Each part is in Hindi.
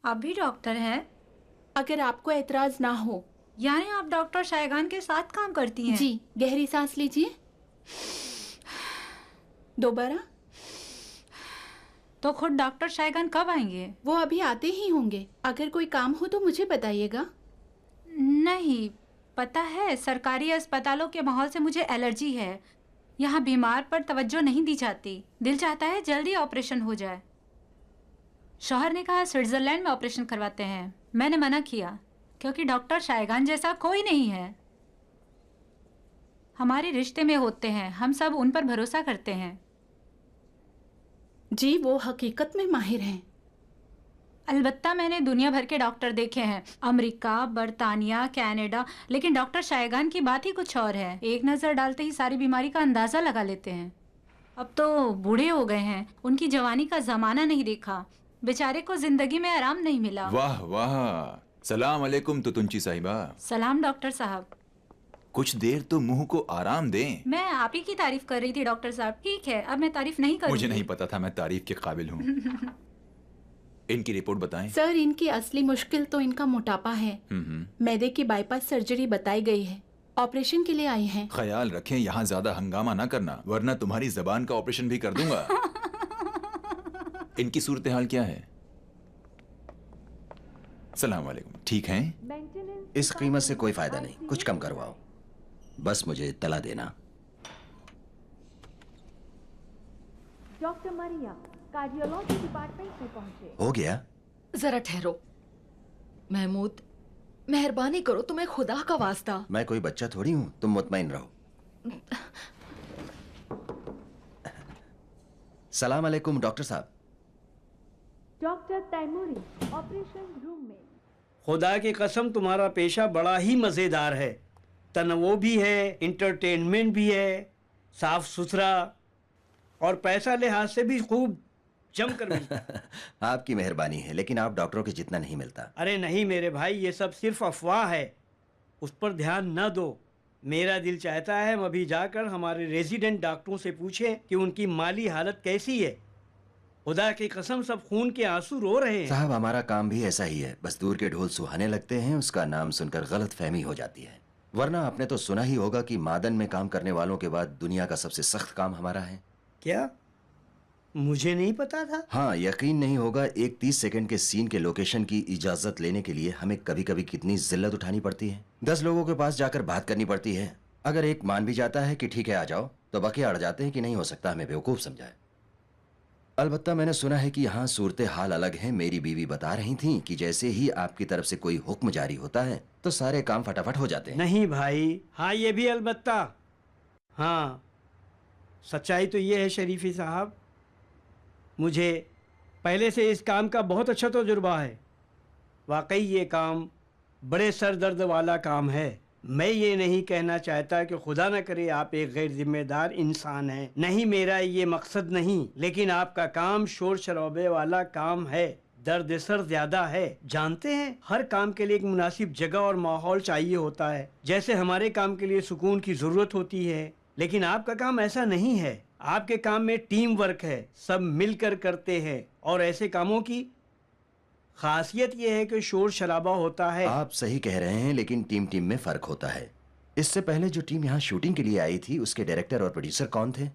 आप भी डॉक्टर हैं? अगर आपको एतराज ना हो। यानी आप डॉक्टर शायगान के साथ काम करती हैं? जी, गहरी सांस लीजिए। दोबारा। तो खुद डॉक्टर शायगान कब आएंगे? वो अभी आते ही होंगे। अगर कोई काम हो तो मुझे बताइएगा। नहीं, पता है सरकारी अस्पतालों के माहौल से मुझे एलर्जी है। यहाँ बीमार पर तवज्जो नहीं दी जाती। दिल चाहता है जल्दी ऑपरेशन हो जाए। शौहर ने कहा स्विट्जरलैंड में ऑपरेशन करवाते हैं। मैंने मना किया क्योंकि डॉक्टर शायगान जैसा कोई नहीं है। हमारे रिश्ते में होते हैं, हम सब उन पर भरोसा करते हैं। जी, वो हकीकत में माहिर हैं। अलबत्ता मैंने दुनिया भर के डॉक्टर देखे हैं, अमेरिका, बर्तानिया, कनाडा, लेकिन डॉक्टर शायगान की बात ही कुछ और है। एक नज़र डालते ही सारी बीमारी का अंदाज़ा लगा लेते हैं। अब तो बूढ़े हो गए हैं, उनकी जवानी का ज़माना नहीं देखा। बेचारे को जिंदगी में आराम नहीं मिला। वाह वाह, सलाम अलैकुम तुतुंची साहिबा। सलाम डॉक्टर साहब। कुछ देर तो मुंह को आराम दें। मैं आप ही की तारीफ कर रही थी डॉक्टर साहब। ठीक है, अब मैं तारीफ नहीं करूंगी। मुझे नहीं पता था मैं तारीफ के काबिल हूँ। इनकी रिपोर्ट बताएं। सर, इनकी असली मुश्किल तो इनका मोटापा है। मैदे की बाईपास सर्जरी बताई गई है। ऑपरेशन के लिए आई हैं। ख्याल रखें यहाँ ज्यादा हंगामा ना करना, वरना तुम्हारी जबान का ऑपरेशन भी कर दूंगा। इनकी सूरत हाल क्या है? सलाम वालेकुम। ठीक हैं? इस कीमत से कोई फायदा नहीं, कुछ कम करवाओ। बस मुझे इत्तला देना। डॉक्टर मरिया कार्डियोलॉजी डिपार्टमेंट में पहुंचे। हो गया? जरा ठहरो। महमूद, मेहरबानी करो, तुम्हें खुदा का वास्ता। मैं कोई बच्चा थोड़ी हूँ, तुम मुतमईन रहो। सलाम अलैकुम डॉक्टर साहब। डॉक्टर तैमूरी ऑपरेशन रूम में। खुदा की कसम तुम्हारा पेशा बड़ा ही मज़ेदार है। तनवो भी है, इंटरटेनमेंट भी है, साफ सुथरा और पैसा लिहाज से भी खूब जमकर मिलता है। आपकी मेहरबानी है, लेकिन आप डॉक्टरों के जितना नहीं मिलता। अरे नहीं मेरे भाई, ये सब सिर्फ अफवाह है, उस पर ध्यान न दो। मेरा दिल चाहता है हम अभी जाकर हमारे रेजिडेंट डॉक्टरों से पूछें कि उनकी माली हालत कैसी है। खुदा की कसम सब खून के आंसू रो रहे हैं। साहब, हमारा काम भी ऐसा ही है, बस दूर के ढोल सुहाने लगते हैं, उसका नाम सुनकर गलत फहमी हो जाती है। वरना आपने तो सुना ही होगा कि मादन में काम करने वालों के बाद दुनिया का सबसे सख्त काम हमारा है। क्या? मुझे नहीं पता था। हाँ, यकीन नहीं होगा, एक 30 सेकंड के सीन के लोकेशन की इजाजत लेने के लिए हमें कभी कभी कितनी जिल्लत उठानी पड़ती है। 10 लोगों के पास जाकर बात करनी पड़ती है। अगर एक मान भी जाता है कि ठीक है आ जाओ, तो बाकी अड़ जाते हैं कि नहीं हो सकता, हमें बेवकूफ समझाए। अलबत्ता मैंने सुना है कि यहाँ सूरत हाल अलग है। मेरी बीवी बता रही थी कि जैसे ही आपकी तरफ से कोई हुक्म जारी होता है तो सारे काम फटाफट हो जाते हैं। नहीं भाई, हाँ ये भी अलबत्ता। हाँ, सच्चाई तो ये है शरीफी साहब, मुझे पहले से इस काम का बहुत अच्छा तजुर्बा है। वाकई ये काम बड़े सर दर्द वाला काम है। मैं ये नहीं कहना चाहता कि खुदा न करे आप एक गैर जिम्मेदार इंसान हैं, नहीं, मेरा ये मकसद नहीं, लेकिन आपका काम शोर शराबे वाला काम है, दर्द सर ज्यादा है। जानते हैं, हर काम के लिए एक मुनासिब जगह और माहौल चाहिए होता है। जैसे हमारे काम के लिए सुकून की जरूरत होती है, लेकिन आपका काम ऐसा नहीं है। आपके काम में टीम वर्क है, सब मिलकर करते हैं, और ऐसे कामों की खासियत यह है कि शोर शराबा होता है। आप सही कह रहे हैं, लेकिन टीम में फर्क होता है। इससे पहले जो टीम यहाँ शूटिंग के लिए आई थी, उसके डायरेक्टर और प्रोड्यूसर कौन थे?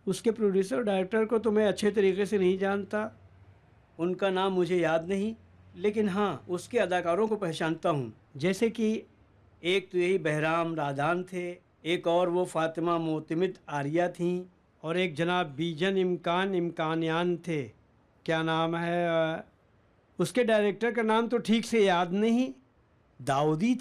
उसके प्रोड्यूसर डायरेक्टर को तो मैं अच्छे तरीके से नहीं जानता, उनका नाम मुझे याद नहीं, लेकिन हाँ उसके अदाकारों को पहचानता हूँ। जैसे कि एक तो यही बहराम रादान थे, एक और वो फातिमा मोतमिद आर्या थीं, और एक जनाब बीजन इम्कानियान थे। क्या नाम है उसके डायरेक्टर का नाम तो ठीक से याद नहीं, दाऊदी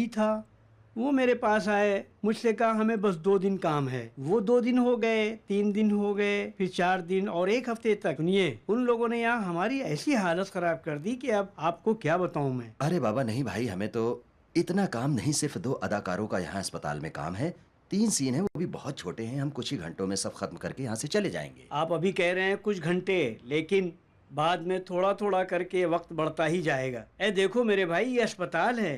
था। वो मेरे पास आए, मुझसे कहा हमें बस 2 दिन काम है। वो 2 दिन हो गए, 3 दिन हो गए, फिर 4 दिन और 1 हफ्ते तक। सुनिए, उन लोगों ने यहाँ हमारी ऐसी हालत खराब कर दी कि अब आपको क्या बताऊँ मैं। अरे बाबा नहीं भाई, हमें तो इतना काम नहीं, सिर्फ 2 अदाकारों का यहाँ अस्पताल में काम है। 3 सीन है, वो भी बहुत छोटे हैं, हम कुछ ही घंटों में सब खत्म करके यहाँ से चले जाएंगे। आप अभी कह रहे हैं कुछ घंटे, लेकिन बाद में थोड़ा थोड़ा करके वक्त बढ़ता ही जाएगा। देखो मेरे भाई, ये अस्पताल है,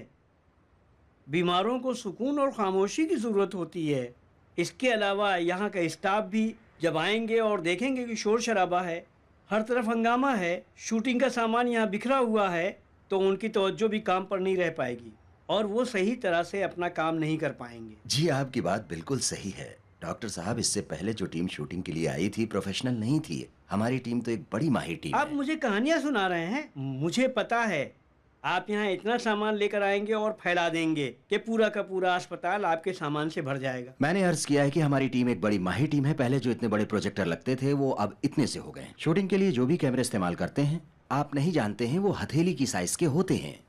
बीमारों को सुकून और खामोशी की ज़रूरत होती है। इसके अलावा यहाँ का स्टाफ भी जब आएंगे और देखेंगे कि शोर शराबा है हर तरफ हंगामा है, शूटिंग का सामान यहाँ बिखरा हुआ है, तो उनकी तवज्जो भी काम पर नहीं रह पाएगी और वो सही तरह से अपना काम नहीं कर पाएंगे। जी आपकी बात बिल्कुल सही है डॉक्टर साहब। इससे पहले जो टीम शूटिंग के लिए आई थी प्रोफेशनल नहीं थी। हमारी टीम तो एक बड़ी माहिर टीम आप है। मुझे कहानियां सुना रहे हैं? मुझे पता है आप यहाँ इतना सामान लेकर आएंगे और फैला देंगे कि पूरा का पूरा अस्पताल आपके सामान से भर जाएगा। मैंने अर्ज किया है कि हमारी टीम एक बड़ी माहिर टीम है। पहले जो इतने बड़े प्रोजेक्टर लगते थे वो अब इतने से हो गए। शूटिंग के लिए जो भी कैमरे इस्तेमाल करते हैं आप नहीं जानते हैं वो हथेली की साइज के होते हैं।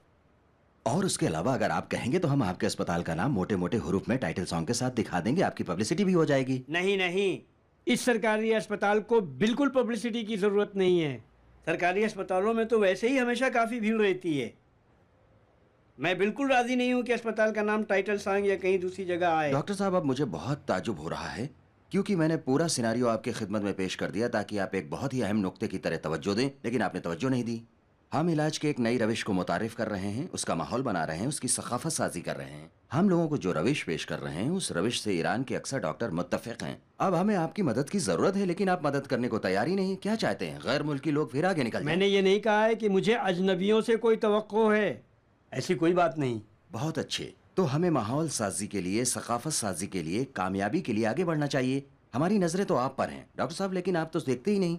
और उसके अलावा अगर आप कहेंगे तो हम आपके अस्पताल का नाम मोटे मोटे हरूफ में टाइटल सॉन्ग के साथ दिखा देंगे, आपकी पब्लिसिटी भी हो जाएगी। नहीं नहीं, इस सरकारी अस्पताल को बिल्कुल पब्लिसिटी की जरूरत नहीं है। सरकारी अस्पतालों में तो वैसे ही हमेशा काफी भीड़ रहती है। मैं बिल्कुल राजी नहीं हूँ कि अस्पताल का नाम टाइटल सॉन्ग या कहीं दूसरी जगह आए। डॉक्टर साहब अब मुझे बहुत ताजुब हो रहा है क्योंकि मैंने पूरा सिनेरियो आपकी खिदमत में पेश कर दिया ताकि आप एक बहुत ही अहम नुक्ते की तरह तवज्जो दें, लेकिन आपने तवज्जो नहीं दी। हम इलाज के एक नई रविश को मुतारिफ कर रहे हैं, उसका माहौल बना रहे हैं, उसकी सकाफत साजी कर रहे हैं। हम लोगों को जो रविश पेश कर रहे हैं उस रविश से ईरान के अक्सर डॉक्टर मुत्तफिक हैं। अब हमें आपकी मदद की जरूरत है लेकिन आप मदद करने को तैयार ही नहीं। क्या चाहते हैं गैर मुल्की लोग फिर आगे निकल जाएं? मैंने ये नहीं कहा है कि मुझे अजनबियों से कोई तवक्को है, ऐसी कोई बात नहीं। बहुत अच्छे, तो हमें माहौल साजी के लिए, सकाफत साजी के लिए, कामयाबी के लिए आगे बढ़ना चाहिए। हमारी नजरें तो आप पर हैं डॉक्टर साहब, लेकिन आप तो देखते ही नहीं।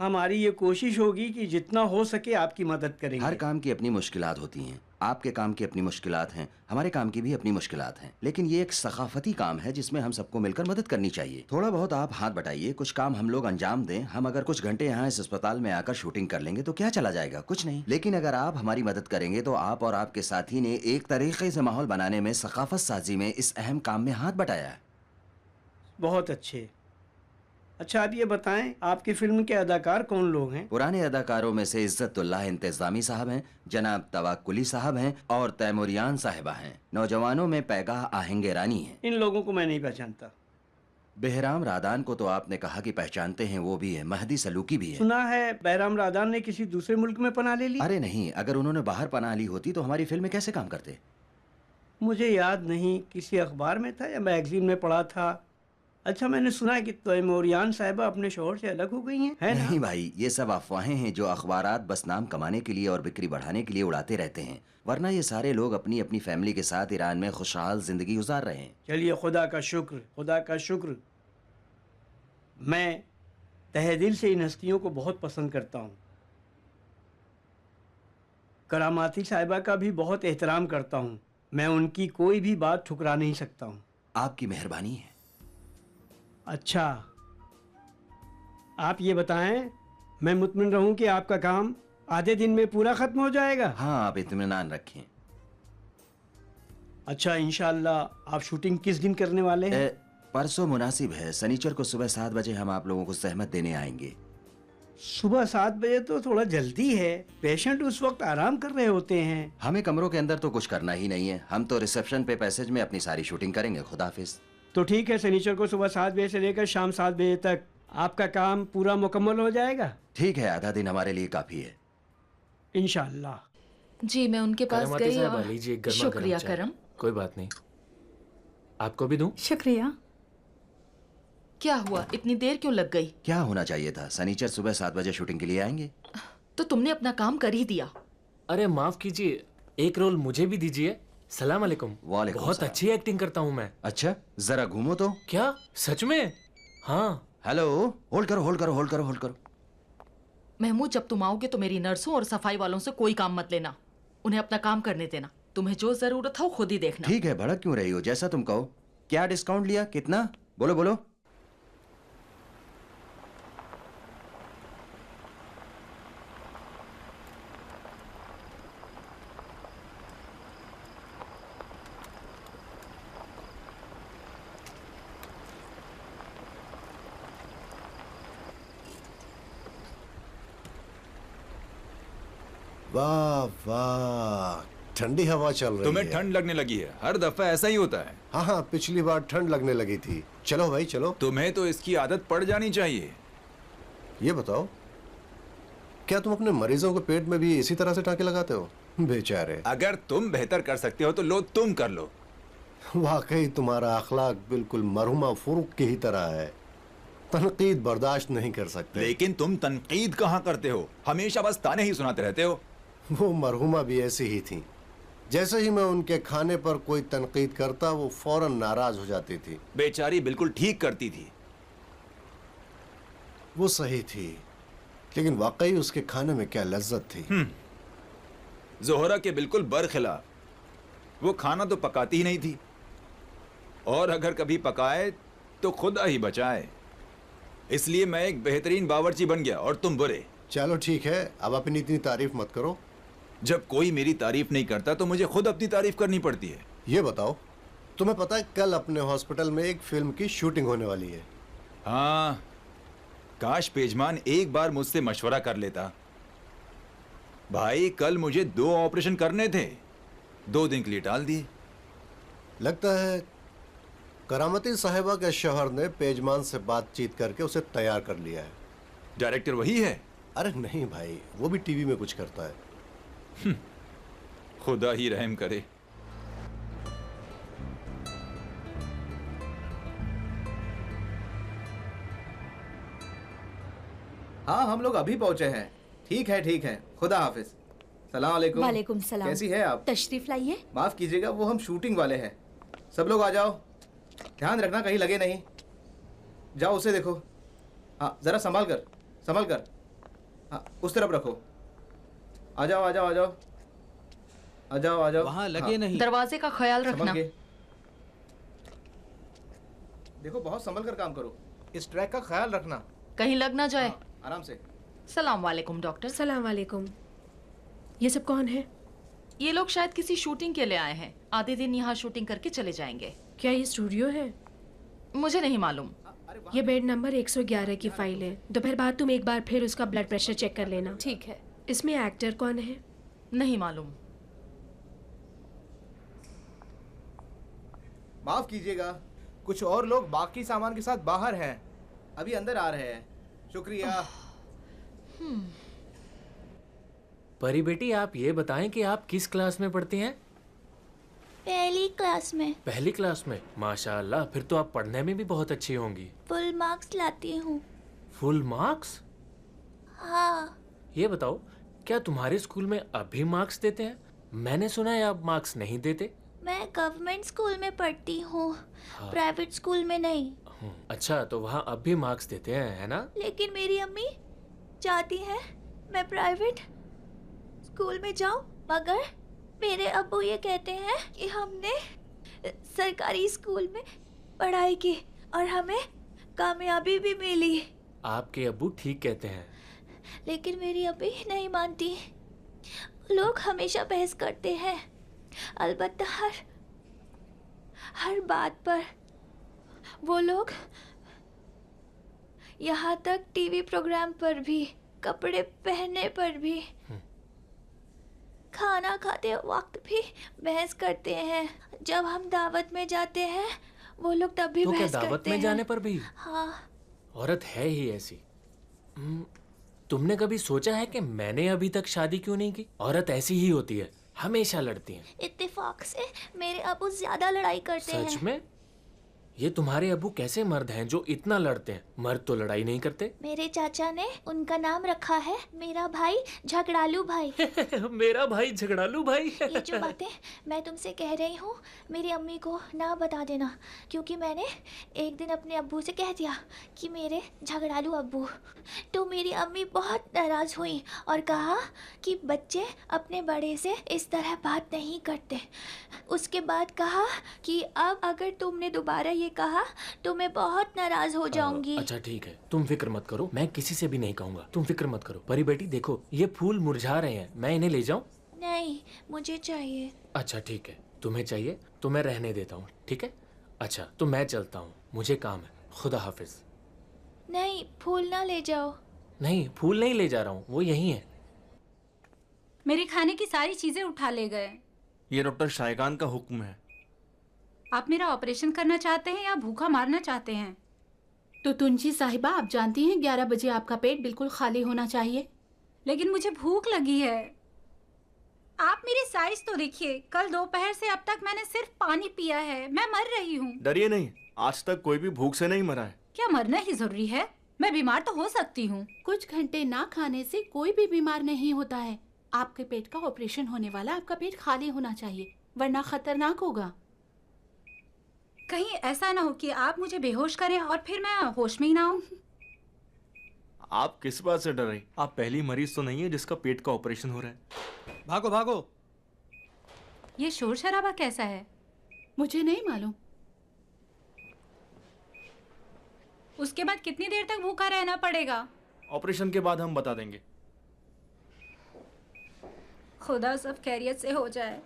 हमारी ये कोशिश होगी कि जितना हो सके आपकी मदद करेंगे। हर काम की अपनी मुश्किलात होती हैं। आपके काम की अपनी मुश्किलात हैं, हमारे काम की भी अपनी मुश्किलात हैं, लेकिन ये एक सकाफती काम है जिसमें हम सबको मिलकर मदद करनी चाहिए। थोड़ा बहुत आप हाथ बटाइए, कुछ काम हम लोग अंजाम दें। हम अगर कुछ घंटे यहाँ इस अस्पताल में आकर शूटिंग कर लेंगे तो क्या चला जाएगा? कुछ नहीं। लेकिन अगर आप हमारी मदद करेंगे तो आप और आपके साथी ने एक तरीके से माहौल बनाने में, सकाफत साजी में, इस अहम काम में हाथ बटाया है। बहुत अच्छे। अच्छा आप ये बताएं, आपकी फिल्म के अदाकार कौन लोग हैं? पुराने अदाकारों में से इज्जतुल्लाह इंतजामी साहब हैं, जनाब तवाक्कुली साहब हैं और तैमूरियान साहिबा हैं। नौजवानों में पैगाह आहंगे रानी हैं। इन लोगों को मैं नहीं पहचानता। बेहराम रादान को तो आपने कहा कि पहचानते हैं, वो भी है। महदी सलूकी भी है। सुना है बहराम रादान ने किसी दूसरे मुल्क में पनाह ले ली। अरे नहीं, अगर उन्होंने बाहर पनाह ली होती तो हमारी फिल्म में कैसे काम करते? मुझे याद नहीं, किसी अखबार में था या मैगजीन में पढ़ा था। अच्छा मैंने सुना है कि तैमूरियान साहिबा अपने शोहर से अलग हो गई हैं, है ना? नहीं भाई, ये सब अफवाहें हैं जो अखबारात बस नाम कमाने के लिए और बिक्री बढ़ाने के लिए उड़ाते रहते हैं, वरना ये सारे लोग अपनी अपनी फैमिली के साथ ईरान में खुशहाल जिंदगी गुजार रहे हैं। चलिए खुदा का शुक्र, खुदा का शुक्र। मैं तहे दिल से इन हस्तियों को बहुत पसंद करता हूँ। करामाती साहिबा का भी बहुत एहतराम करता हूँ। मैं उनकी कोई भी बात ठुकरा नहीं सकता हूँ। आपकी मेहरबानी है। अच्छा आप ये बताएं, मैं मुतमिन रहूं कि आपका काम आधे दिन में पूरा खत्म हो जाएगा? हाँ, आप इत्मीनान रखें। अच्छा इंशाअल्लाह। आप शूटिंग किस दिन करने वाले हैं? परसों मुनासिब है। शनिचर को सुबह 7 बजे हम आप लोगों को जहमत देने आएंगे। सुबह 7 बजे तो थोड़ा जल्दी है, पेशेंट उस वक्त आराम कर रहे होते हैं। हमें कमरों के अंदर तो कुछ करना ही नहीं है, हम तो रिसेप्शन पे पैसेज में अपनी सारी शूटिंग करेंगे। खुदा हाफिज। तो ठीक है, शनिचर को सुबह 7 बजे से लेकर शाम 7 बजे तक आपका काम पूरा मुकम्मल हो जाएगा। ठीक है, आधा दिन हमारे लिए काफी है इंशाअल्लाह। जी मैं उनके पास करामाती गई साहब, और लीजिए गर्मा शुक्रिया गर्म चाय। करम। कोई बात नहीं, आपको भी दूं? शुक्रिया। क्या हुआ, इतनी देर क्यों लग गई? क्या होना चाहिए था? शनिचर सुबह 7 बजे शूटिंग के लिए आएंगे। तो तुमने अपना काम कर ही दिया। अरे माफ कीजिए, एक रोल मुझे भी दीजिए। सलाम अलैकुम। वालेकुम बहुत सलाम। अच्छी एक्टिंग करता हूँ मैं। अच्छा जरा घूमो तो। क्या सच में? हाँ। हेलो, होल्ड करो होल्ड करो होल्ड करो होल्ड करो। महमूद जब तुम आओगे तो मेरी नर्सों और सफाई वालों से कोई काम मत लेना, उन्हें अपना काम करने देना। तुम्हें जो जरूरत हो खुद ही देखना। ठीक है, भड़क क्यों रही हो? जैसा तुम कहो। क्या डिस्काउंट लिया? कितना? बोलो बोलो। वाह वाह, ठंडी हवा चल रही तुम्हें है। ठंड लगने लगी है, हर दफा ऐसा ही होता है। हाँ हाँ, पिछली बार ठंड लगने लगी थी। चलो भाई चलो। तुम्हें तो इसकी आदत पड़ जानी चाहिए। ये बताओ, क्या तुम अपने मरीजों के पेट में भी इसी तरह से टाँके लगाते हो? बेचारे। अगर तुम बेहतर कर सकते हो तो लो, तुम कर लो। वाकई तुम्हारा अखलाक बिल्कुल मरहुमा फुरुख की ही तरह है। तनकीद बर्दाश्त नहीं कर सकते। लेकिन तुम तनकीद कहाँ करते हो, हमेशा बस ताने ही सुनाते रहते हो। वो मरहुमा भी ऐसी ही थी। जैसे ही मैं उनके खाने पर कोई तनकीद करता वो फौरन नाराज हो जाती थी। बेचारी बिल्कुल ठीक करती थी। वो सही थी, लेकिन वाकई उसके खाने में क्या लज्जत थी। जोहरा के बिल्कुल बरखिलाफ। वो खाना तो पकाती ही नहीं थी, और अगर कभी पकाए तो खुदा ही बचाए। इसलिए मैं एक बेहतरीन बावर्ची बन गया और तुम बुरे। चलो ठीक है, अब अपनी इतनी तारीफ मत करो। जब कोई मेरी तारीफ नहीं करता तो मुझे खुद अपनी तारीफ करनी पड़ती है। ये बताओ, तुम्हें पता है कल अपने हॉस्पिटल में एक फिल्म की शूटिंग होने वाली है। हाँ, काश पेजमान एक बार मुझसे मशवरा कर लेता। भाई कल मुझे 2 ऑपरेशन करने थे, 2 दिन के लिए टाल दिए। लगता है करामती साहिबा के शौहर ने पेजमान से बातचीत करके उसे तैयार कर लिया है। डायरेक्टर वही है? अरे नहीं भाई, वो भी टीवी में कुछ करता है। खुदा ही रहम करे। हाँ, हम लोग अभी पहुंचे हैं। ठीक है ठीक है, खुदा हाफिज। सलाम वालेकुम। वालेकुम सलाम। कैसी है आप? तशरीफ लाइए। माफ कीजिएगा, वो हम शूटिंग वाले हैं। सब लोग आ जाओ, ध्यान रखना कहीं लगे नहीं। जाओ उसे देखो। हाँ, जरा संभाल कर। हाँ, उस तरफ रखो। आ जाओ आ जाओ आ जाओ आ जाओ आ जाओ। वहाँ लगे नहीं। दरवाजे का ख्याल रखना। देखो, बहुत संभल कर काम करो। इस ट्रैक का ख्याल रखना, कहीं लग ना जाए। आराम से। सलाम वालेकुम डॉक्टर। सलाम वालेकुम। ये सब कौन है? ये लोग शायद किसी शूटिंग के लिए आए हैं। आधे दिन यहाँ शूटिंग करके चले जाएंगे। क्या ये स्टूडियो है? मुझे नहीं मालूम। ये बेड नंबर 111 की फाइल है। दोपहर बाद तुम एक बार फिर उसका ब्लड प्रेशर चेक कर लेना। ठीक है। इसमें एक्टर कौन है? नहीं मालूम। माफ कीजिएगा, कुछ और लोग बाकी सामान के साथ बाहर हैं, अभी अंदर आ रहे हैं। शुक्रिया। परी बेटी, आप ये बताएं कि आप किस क्लास में पढ़ती हैं? पहली क्लास में। पहली क्लास में? माशाअल्लाह, फिर तो आप पढ़ने में भी बहुत अच्छी होंगी। फुल मार्क्स लाती हूँ। Full marks? हाँ। ये बताओ, क्या तुम्हारे स्कूल में अब भी मार्क्स देते हैं? मैंने सुना है आप मार्क्स नहीं देते। मैं गवर्नमेंट स्कूल में पढ़ती हूँ। हाँ। प्राइवेट स्कूल में नहीं। अच्छा, तो वहाँ अब भी मार्क्स देते हैं, है ना? लेकिन मेरी अम्मी चाहती है मैं प्राइवेट स्कूल में जाऊँ, मगर मेरे अब्बू ये कहते हैं कि हमने सरकारी स्कूल में पढ़ाई की और हमें कामयाबी भी मिली। आपके अब्बू ठीक कहते हैं। लेकिन मेरी अम्मी नहीं मानती। लोग हमेशा बहस करते हैं, अलबत्ता हर बात पर। वो लोग यहाँ तक टीवी प्रोग्राम पर भी, कपड़े पहनने पर भी, खाना खाते वक्त भी बहस करते हैं। जब हम दावत में जाते हैं वो लोग तब भी तो बहस क्या करते हैं। दावत में जाने पर भी? हाँ। औरत है ही ऐसी। तुमने कभी सोचा है कि मैंने अभी तक शादी क्यों नहीं की? औरत ऐसी ही होती है, हमेशा लड़ती हैं। इत्तेफाक से मेरे अबू ज्यादा लड़ाई करते हैं। सच में? ये तुम्हारे अबू कैसे मर्द हैं जो इतना लड़ते हैं? मर्द तो लड़ाई नहीं करते। मेरे चाचा ने उनका नाम रखा है मेरा भाई झगड़ालू भाई। मेरा भाई झगड़ालू भाई। ये जो बातें मैं तुमसे कह रही हूँ मेरी अम्मी को ना बता देना, क्योंकि मैंने एक दिन अपने अब्बू से कह दिया कि मेरे झगड़ालू अब्बू। तो मेरी अम्मी बहुत नाराज हुई और कहा कि बच्चे अपने बड़े से इस तरह बात नहीं करते। उसके बाद कहा कि अब अगर तुमने दोबारा ये कहा तो मैं बहुत नाराज हो जाऊंगी। अच्छा ठीक है, तुम फिक्र मत करो, मैं किसी से भी नहीं कहूँगा। तुम फिक्र मत करो। परी बेटी देखो, ये फूल मुरझा रहे हैं, मैं इन्हें ले जाऊं? नहीं, मुझे चाहिए। अच्छा ठीक है, तुम्हें चाहिए तो मैं रहने देता हूँ, ठीक है? अच्छा तो मैं चलता हूँ, मुझे काम है। खुदा हाफिज। नहीं, फूल ना ले जाओ। नहीं, फूल नहीं ले जा रहा हूँ, वो यहीं है। मेरे खाने की सारी चीजें उठा ले गए। ये डॉक्टर शायगान का हुक्म है। आप मेरा ऑपरेशन करना चाहते हैं या भूखा मारना चाहते हैं? तो तुंजी साहिबा, आप जानती हैं 11 बजे आपका पेट बिल्कुल खाली होना चाहिए। लेकिन मुझे भूख लगी है। आप मेरी साइज तो देखिए, कल दोपहर से अब तक मैंने सिर्फ पानी पिया है। मैं मर रही हूँ। डरिए नहीं, आज तक कोई भी भूख से नहीं मरा है। क्या मरना ही जरूरी है? मैं बीमार तो हो सकती हूँ। कुछ घंटे ना खाने से कोई भी बीमार नहीं होता है। आपके पेट का ऑपरेशन होने वाला, आपका पेट खाली होना चाहिए, वरना खतरनाक होगा। कहीं ऐसा ना हो कि आप मुझे बेहोश करें और फिर मैं होश में ही ना हूँ। आप किस बात से डर रही? आप पहली मरीज तो नहीं है जिसका पेट का ऑपरेशन हो रहा है। भागो भागो। ये शोर शराबा कैसा है? मुझे नहीं मालूम। उसके बाद कितनी देर तक भूखा रहना पड़ेगा? ऑपरेशन के बाद हम बता देंगे। खुदा सब खैरियत से हो जाए।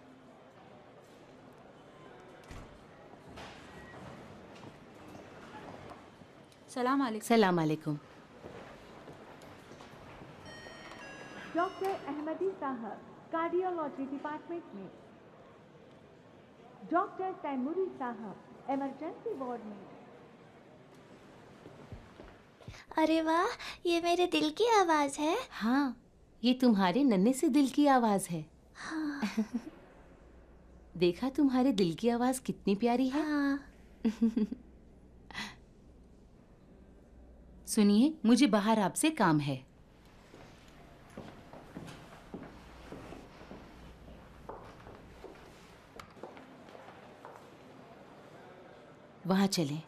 सलाम अलैकुम। सलाम अलैकुम। डॉक्टर अहमदी साहब कार्डियोलॉजी डिपार्टमेंट में, डॉक्टर तैमूरी साहब इमरजेंसी वार्ड में। अरे वाह, ये मेरे दिल की आवाज़ है। हाँ, ये तुम्हारे नन्हे से दिल की आवाज है। हाँ। देखा तुम्हारे दिल की आवाज कितनी प्यारी है। हाँ। सुनिए, मुझे बाहर आपसे काम है। वहां चलें।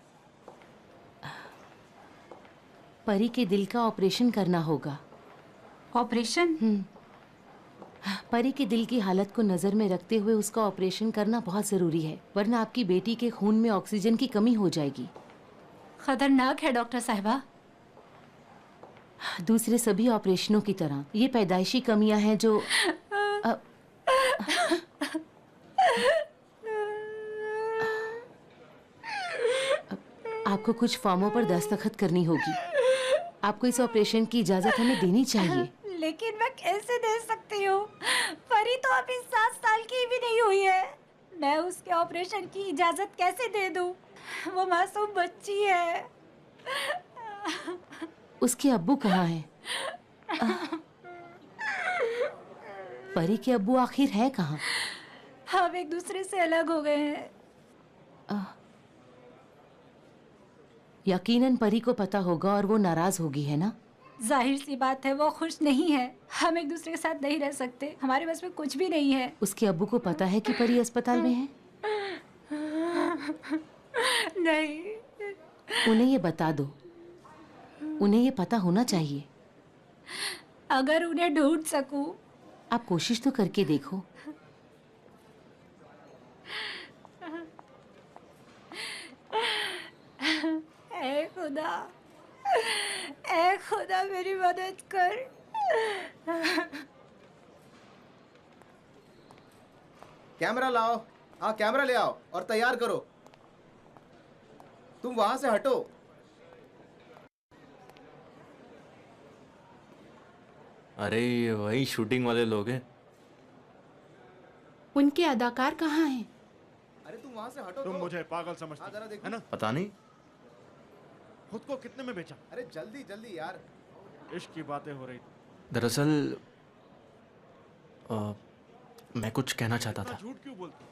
परी के दिल का ऑपरेशन करना होगा। ऑपरेशन? परी के दिल की हालत को नजर में रखते हुए उसका ऑपरेशन करना बहुत जरूरी है, वरना आपकी बेटी के खून में ऑक्सीजन की कमी हो जाएगी। खतरनाक है डॉक्टर साहिबा। दूसरे सभी ऑपरेशनों की तरह ये पैदाइशी कमियां हैं जो आपको कुछ फॉर्मों पर दस्तखत करनी होगी। आपको इस ऑपरेशन की इजाजत हमें देनी चाहिए। लेकिन मैं कैसे दे सकती हूँ? परी तो अभी 7 साल की भी नहीं हुई है। मैं उसके ऑपरेशन की इजाजत कैसे दे दूँ? वो मासूम बच्ची है। उसके अब्बू कहाँ हैं? परी के अब्बू आखिर है कहाँ? हम एक दूसरे से अलग हो गए हैं। यकीनन परी को पता होगा और वो नाराज होगी, है ना? जाहिर सी बात है, वो खुश नहीं है। हम एक दूसरे के साथ नहीं रह सकते। हमारे बस में कुछ भी नहीं है। उसके अब्बू को पता है कि परी अस्पताल में है? नहीं। उन्हें ये बता दो। उन्हें ये पता होना चाहिए। अगर उन्हें ढूंढ सकूं। आप कोशिश तो करके देखो। ऐ खुदा, ऐ खुदा मेरी मदद कर। कैमरा लाओ। हाँ, कैमरा ले आओ और तैयार करो। तुम वहां से हटो। अरे ये वही शूटिंग वाले लोग हैं। उनके अदाकार कहाँ हैं? अरे तुम वहां से हटो। तुम तो। मुझे पागल समझती जरा देखो। है ना? पता नहीं खुद को कितने में बेचा? अरे जल्दी जल्दी यार। इश्क की बातें हो रही थी। दरअसल मैं कुछ कहना चाहता था। झूठ क्यों बोलती?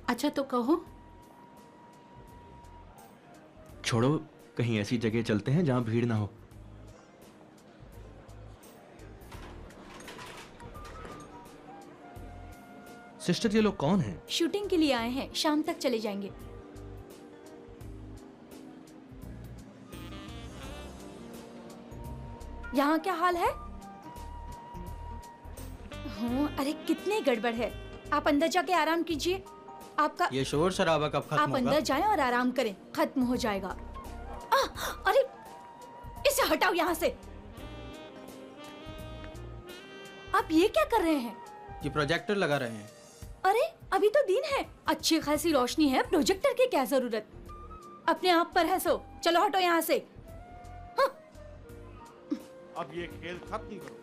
अच्छा तो कहो। छोड़ो, कहीं ऐसी जगह चलते हैं जहां भीड़ ना हो। सिस्टर, ये लोग कौन हैं? शूटिंग के लिए आए हैं, शाम तक चले जाएंगे। यहाँ क्या हाल है? हाँ, अरे कितने गड़बड़ है। आप अंदर जाके आराम कीजिए। आपका ये शोर शराबा कब खत्म आप अंदर जाएं और आराम करें, खत्म हो जाएगा। अरे इसे हटाओ यहाँ से। आप ये क्या कर रहे हैं? ये प्रोजेक्टर लगा रहे हैं। अरे अभी तो दिन है, अच्छी खासी रोशनी है, प्रोजेक्टर की क्या जरूरत? अपने आप पर है सो। चलो हटो यहाँ से। अब ये खेल खत्म करो।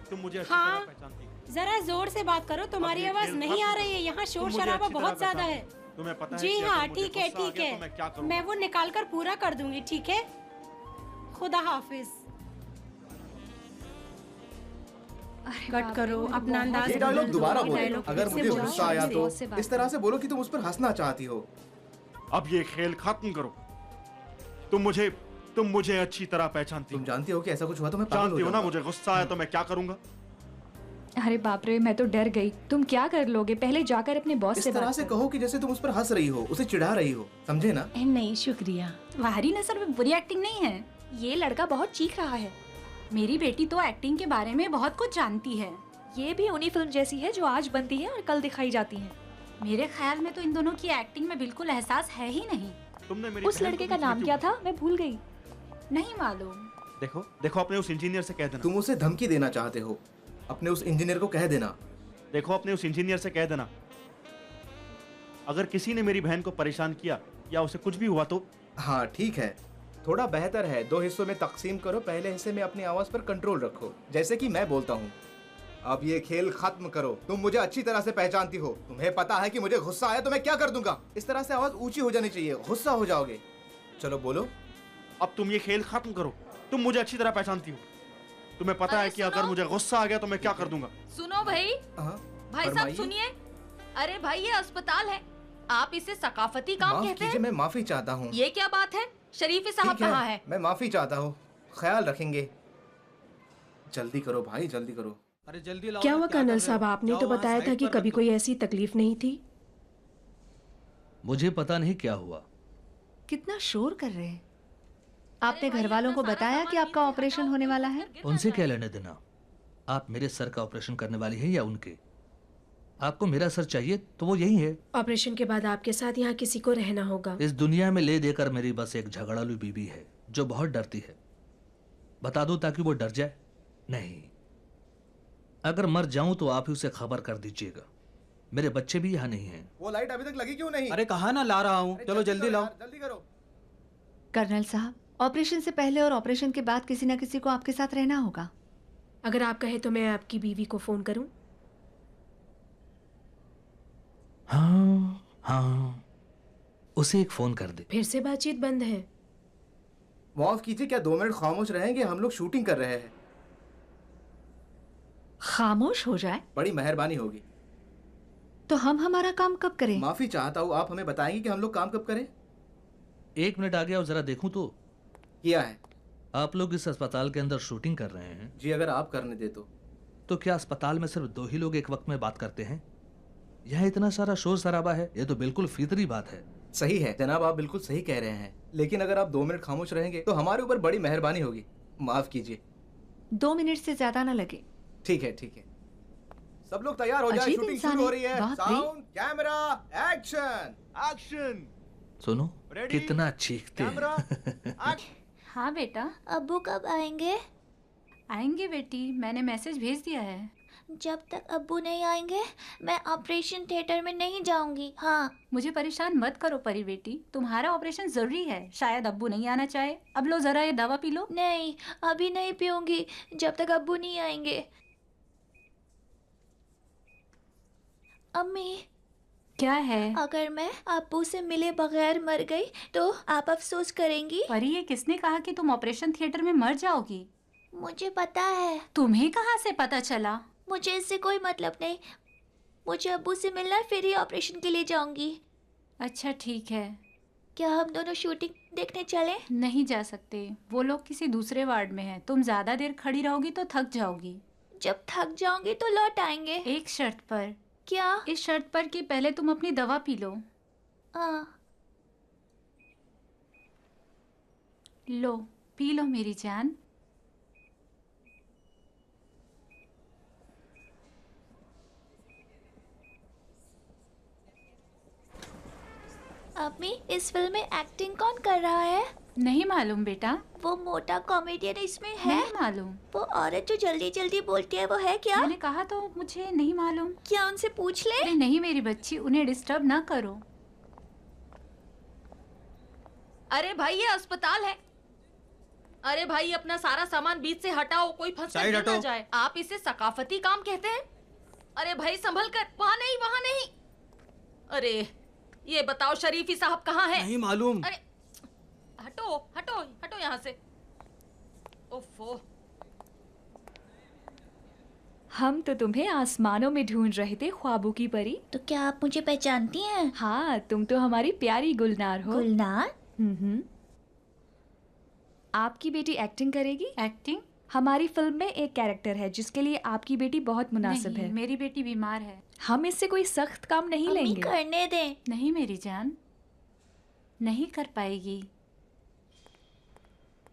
तुम मुझे अच्छी हाँ, तरह पहचानती हो। जरा जोर से बात करो, तुम्हारी आवाज नहीं आ रही है। यहाँ शोर शराबा बहुत ज्यादा है। तुम्हें पता है जी कि अगर हाँ, मुझे ठीक है गुस्सा आ ठीक गया तो मैं क्या है, करूंगा? मैं वो निकाल कर पूरा कर दूंगी। ठीक है, खुदा हाफिज। कट करो अपना अंदाज। ये डायलॉग दोबारा बोलो। डायलॉग अगर फिर से मुझे बोलो, गुस्सा आया तो से बात इस तरह से बोलो कि तुम उस पर हंसना चाहती हो। अब ये खेल खत्म करो। तुम मुझे अच्छी तरह पहचानती हो। तुम जानती हो कि ऐसा कुछ हुआ तो मैं पागल जानती हो हो ना, जाऊंगा। मुझे गुस्सा आया तो मैं क्या करूंगा। अरे बाप रे, मैं तो डर गई। तुम क्या कर लोगे? पहले जाकर अपने बॉस इस से तरह बात से करो। कहो कि जैसे तुम उस पर हंस रही हो, उसे चिढ़ा रही हो, समझे ना? नहीं शुक्रिया। तुम्हारी नजर में बुरी एक्टिंग नहीं है। ये लड़का बहुत चीख रहा है। मेरी बेटी तो एक्टिंग के बारे में बहुत कुछ जानती है। ये भी उन्हीं फिल्म जैसी है जो आज बनती है और कल दिखाई जाती है। मेरे ख्याल में तो इन दोनों की एक्टिंग में बिल्कुल एहसास है ही नहीं। तुमने मेरी उस बहन लड़के को का बीच में नाम क्यों- क्या था? मैं भूल गई। नहीं मालूम। देखो देखो, अपने उस इंजीनियर से कह देना। तुम उसे धमकी देना चाहते हो, अपने उस इंजीनियर को कह देना। देखो, अपने उस इंजीनियर से कह देना, अगर किसी ने मेरी बहन को परेशान किया या उसे कुछ भी हुआ तो। हाँ ठीक है, थोड़ा बेहतर है। 2 हिस्सों में तकसीम करो। पहले हिस्से में अपनी आवाज पर कंट्रोल रखो, जैसे कि मैं बोलता हूँ। अब ये खेल खत्म करो। तुम मुझे अच्छी तरह से पहचानती हो। तुम्हें पता है कि मुझे गुस्सा आया तो मैं क्या कर दूंगा। इस तरह से आवाज ऊंची हो जानी चाहिए, गुस्सा हो जाओगे। चलो बोलो। अब तुम ये खेल खत्म करो। तुम मुझे अच्छी तरह पहचानती हो। तुम्हें पता है कि अगर मुझे गुस्सा आ गया तो मैं क्या कर दूंगा। सुनो भाई, भाई साहब फरमाइए। सुनिए। अरे भाई, ये अस्पताल है, आप इसे सकाफती काम माफ कहते कीजिए, हैं? मैं माफी चाहता हूँ। ये क्या बात है? शरीफी साहब ठीक कहाँ है? मैं माफी चाहता हूँ, ख्याल रखेंगे। जल्दी करो भाई, जल्दी करो। अरे जल्दी लाओ क्या ना, हुआ क्या कर्नल कर साहब? रहे हो? आपने जाओ तो वहाँ बताया था साइड कि पर कभी रख दो। कोई ऐसी तकलीफ नहीं थी। मुझे पता नहीं क्या हुआ। कितना शोर कर रहे हैं। आपने घर वालों को बताया कि आपका ऑपरेशन होने वाला है? उनसे क्या लेने देना? आप मेरे सर का ऑपरेशन करने वाली हैं या उनके? आपको मेरा सर चाहिए तो वो यही है। ऑपरेशन के बाद आपके साथ यहाँ किसी को रहना होगा। इस दुनिया में ले देकर मेरी बस एक झगड़ालू बीवी है जो बहुत डरती है। बता दो ताकि वो डर जाए? नहीं, अगर मर जाऊं तो आप ही उसे खबर कर दीजिएगा। मेरे बच्चे भी यहाँ नहीं हैं। वो लाइट अभी तक लगी क्यों नहीं? अरे कहा ना ला रहा हूँ, चलो जल्दी लाओ। जल्दी करो। कर्नल साहब, ऑपरेशन से पहले और ऑपरेशन के बाद किसी न किसी को आपके साथ रहना होगा। अगर आप कहे तो मैं आपकी बीवी को फोन करूं? हाँ, उसे एक फोन कर दे। फिर से बातचीत बंद है। माफ कीजिए, क्या 2 मिनट खामोश रहेंगे? हम लोग शूटिंग कर रहे हैं। खामोश हो जाए बड़ी मेहरबानी होगी। तो हम हमारा काम कब करें? माफी चाहता हूँ, आप हमें बताएंगे कि हम लोग काम कब करें? 1 मिनट आ गया और जरा देखूं तो। किया है। आप लोग इस अस्पताल के अंदर शूटिंग कर रहे हैं? जी, अगर आप करने दे तो क्या अस्पताल में सिर्फ 2 ही लोग एक वक्त में बात करते हैं? यहाँ इतना सारा शोर शराबा है, ये तो बिल्कुल फितरी बात है। सही है जनाब, आप बिल्कुल सही कह रहे हैं। लेकिन अगर आप 2 मिनट खामोश रहेंगे तो हमारे ऊपर बड़ी मेहरबानी होगी। माफ कीजिए। 2 मिनट से ज्यादा ना लगे। ठीक है ठीक है। सब लोग तैयार हो जाए, अजीब शूटिंग इंसान शुरू हो है। रही है। बाप रे। Sound, camera, action. एक्शन। सुनो, कितना चीखते हैं। हाँ बेटा। अब्बू कब आएंगे? आएंगे बेटी, मैंने मैसेज भेज दिया है। जब तक अब्बू नहीं आएंगे मैं ऑपरेशन थिएटर में नहीं जाऊंगी। हाँ, मुझे परेशान मत करो परी बेटी, तुम्हारा ऑपरेशन जरूरी है। शायद अब्बू नहीं आना चाहे। अब लो जरा ये दवा पी लो। नहीं, अभी नहीं पीऊंगी जब तक अब्बू नहीं आएंगे। अम्मी, क्या है? अगर मैं अब्बू से मिले बगैर मर गई तो आप अफसोस करेंगी? परी, ये किसने कहा कि तुम ऑपरेशन थिएटर में मर जाओगी? मुझे पता है। तुम्हें कहाँ से पता चला? मुझे इससे कोई मतलब नहीं। मुझे अब्बू से मिलना है, फिर ही ऑपरेशन के लिए जाऊंगी। अच्छा ठीक है। क्या हम दोनों शूटिंग देखने चलें? नहीं जा सकते, वो लोग किसी दूसरे वार्ड में हैं। तुम ज्यादा देर खड़ी रहोगी तो थक जाओगी। जब थक जाऊंगी तो लौट आएंगे। एक शर्त पर। क्या? इस शर्त पर कि पहले तुम अपनी दवा पी लो। लो पी लो मेरी जान। अम्मी, इस फिल्म में एक्टिंग कौन कर रहा है? नहीं मालूम बेटा। वो मोटा कॉमेडियन इसमें है? नहीं मालूम। वो औरत जो जल्दी जल्दी बोलती है वो है क्या? मैंने कहा तो मुझे नहीं मालूम। क्या उनसे पूछ ले? नहीं मेरी बच्ची, उन्हें डिस्टर्ब ना करो। अरे भाई, ये अस्पताल है। अरे भाई, अपना सारा सामान बीच से हटाओ, कोई फंस कर गिर ना जाए। आप इसे सकाफती काम कहते हैं? अरे भाई संभल कर, वहाँ नहीं, वहाँ नहीं। अरे ये बताओ शरीफी साहब कहाँ हैं? नहीं मालूम। अरे हटो हटो हटो यहाँ से। ओफो। हम तो तुम्हें आसमानों में ढूंढ रहे थे, ख्वाबों की परी। तो क्या आप मुझे पहचानती हैं? हाँ, तुम तो हमारी प्यारी गुलनार हो। गुलनार? आपकी बेटी एक्टिंग करेगी। एक्टिंग? हमारी फिल्म में एक कैरेक्टर है जिसके लिए आपकी बेटी बहुत मुनासिब नहीं, है। मेरी बेटी बीमार है। हम इससे कोई सख्त काम नहीं अम्मी लेंगे। करने दें। नहीं मेरी जान, नहीं कर पाएगी।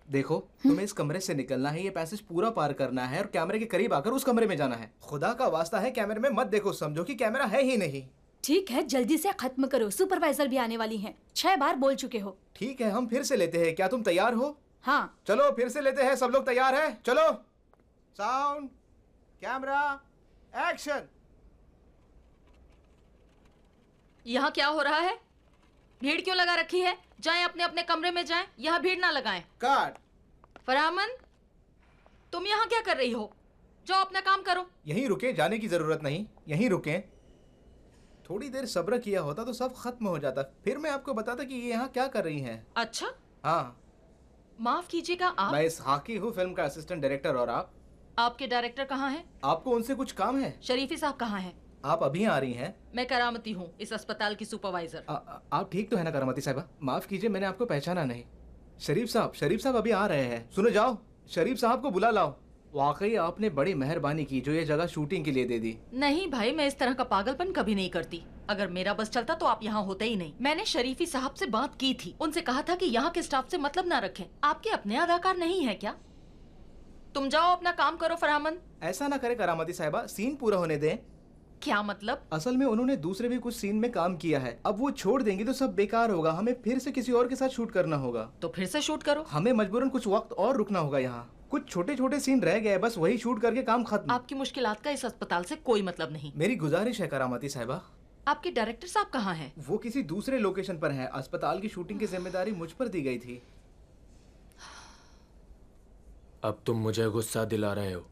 देखो, तुम्हें इस कमरे से निकलना है, ये पैसेज पूरा पार करना है और कैमरे के करीब आकर उस कमरे में जाना है। खुदा का वास्ता है कैमरे में मत देखो, समझो कि कैमरा है ही नहीं। ठीक है, जल्दी से खत्म करो, सुपरवाइजर भी आने वाली हैं। 6 बार बोल चुके हो। ठीक है, हम फिर से लेते हैं। क्या तुम तैयार हो? हाँ। चलो फिर से लेते हैं। सब लोग तैयार हैं? चलो, साउंड, कैमरा, एक्शन। यहाँ क्या हो रहा है? भीड़ क्यों लगा रखी है? जाएं अपने अपने कमरे में जाएं, यहाँ भीड़ ना लगाएं। काट। फरहामन, तुम यहाँ क्या कर रही हो? जाओ अपना काम करो। यहीं रुके, जाने की जरूरत नहीं, यहीं रुके। थोड़ी देर सब्र किया होता तो सब खत्म हो जाता, फिर मैं आपको बताता कि ये यहाँ क्या कर रही हैं। अच्छा, हाँ। माफ कीजिएगा, आप? मैं इसहाकी हूँ, फिल्म का असिस्टेंट डायरेक्टर। और आप? आपके डायरेक्टर कहाँ हैं? आपको उनसे कुछ काम है? शरीफी साहब कहाँ हैं? आप अभी आ रही हैं? मैं करामती हूँ, इस अस्पताल की सुपरवाइजर। आप ठीक तो है ना करामती साहिबा? माफ कीजिए, मैंने आपको पहचाना नहीं। शरीफ साहब अभी आ रहे हैं। सुनो, जाओ शरीफ साहब को बुला लाओ। वाकई आपने बड़ी मेहरबानी की जो ये जगह शूटिंग के लिए दे दी। नहीं भाई, मैं इस तरह का पागलपन कभी नहीं करती। अगर मेरा बस चलता तो आप यहाँ होते ही नहीं। मैंने शरीफी साहब से बात की थी, उनसे कहा था कि यहाँ के स्टाफ से मतलब ना रखें। आपके अपने अदाकार नहीं है क्या? तुम जाओ अपना काम करो फरहामन। ऐसा ना करे करामती साहिबा, सीन पूरा होने दें। क्या मतलब? असल में उन्होंने दूसरे भी कुछ सीन में काम किया है, अब वो छोड़ देंगे तो सब बेकार होगा। हमें फिर से किसी और के साथ शूट करना होगा। तो फिर से शूट करो। हमें मजबूरन कुछ वक्त और रुकना होगा यहाँ। कुछ छोटे छोटे सीन रह गए, बस वही शूट करके काम खत्म। आपकी मुश्किलात का इस अस्पताल से कोई मतलब नहीं। मेरी गुजारिश है करामती साहिबा। आपके डायरेक्टर साहब कहाँ हैं? वो किसी दूसरे लोकेशन पर हैं। अस्पताल की शूटिंग की जिम्मेदारी मुझ पर दी गई थी। अब तुम मुझे गुस्सा दिला रहे हो।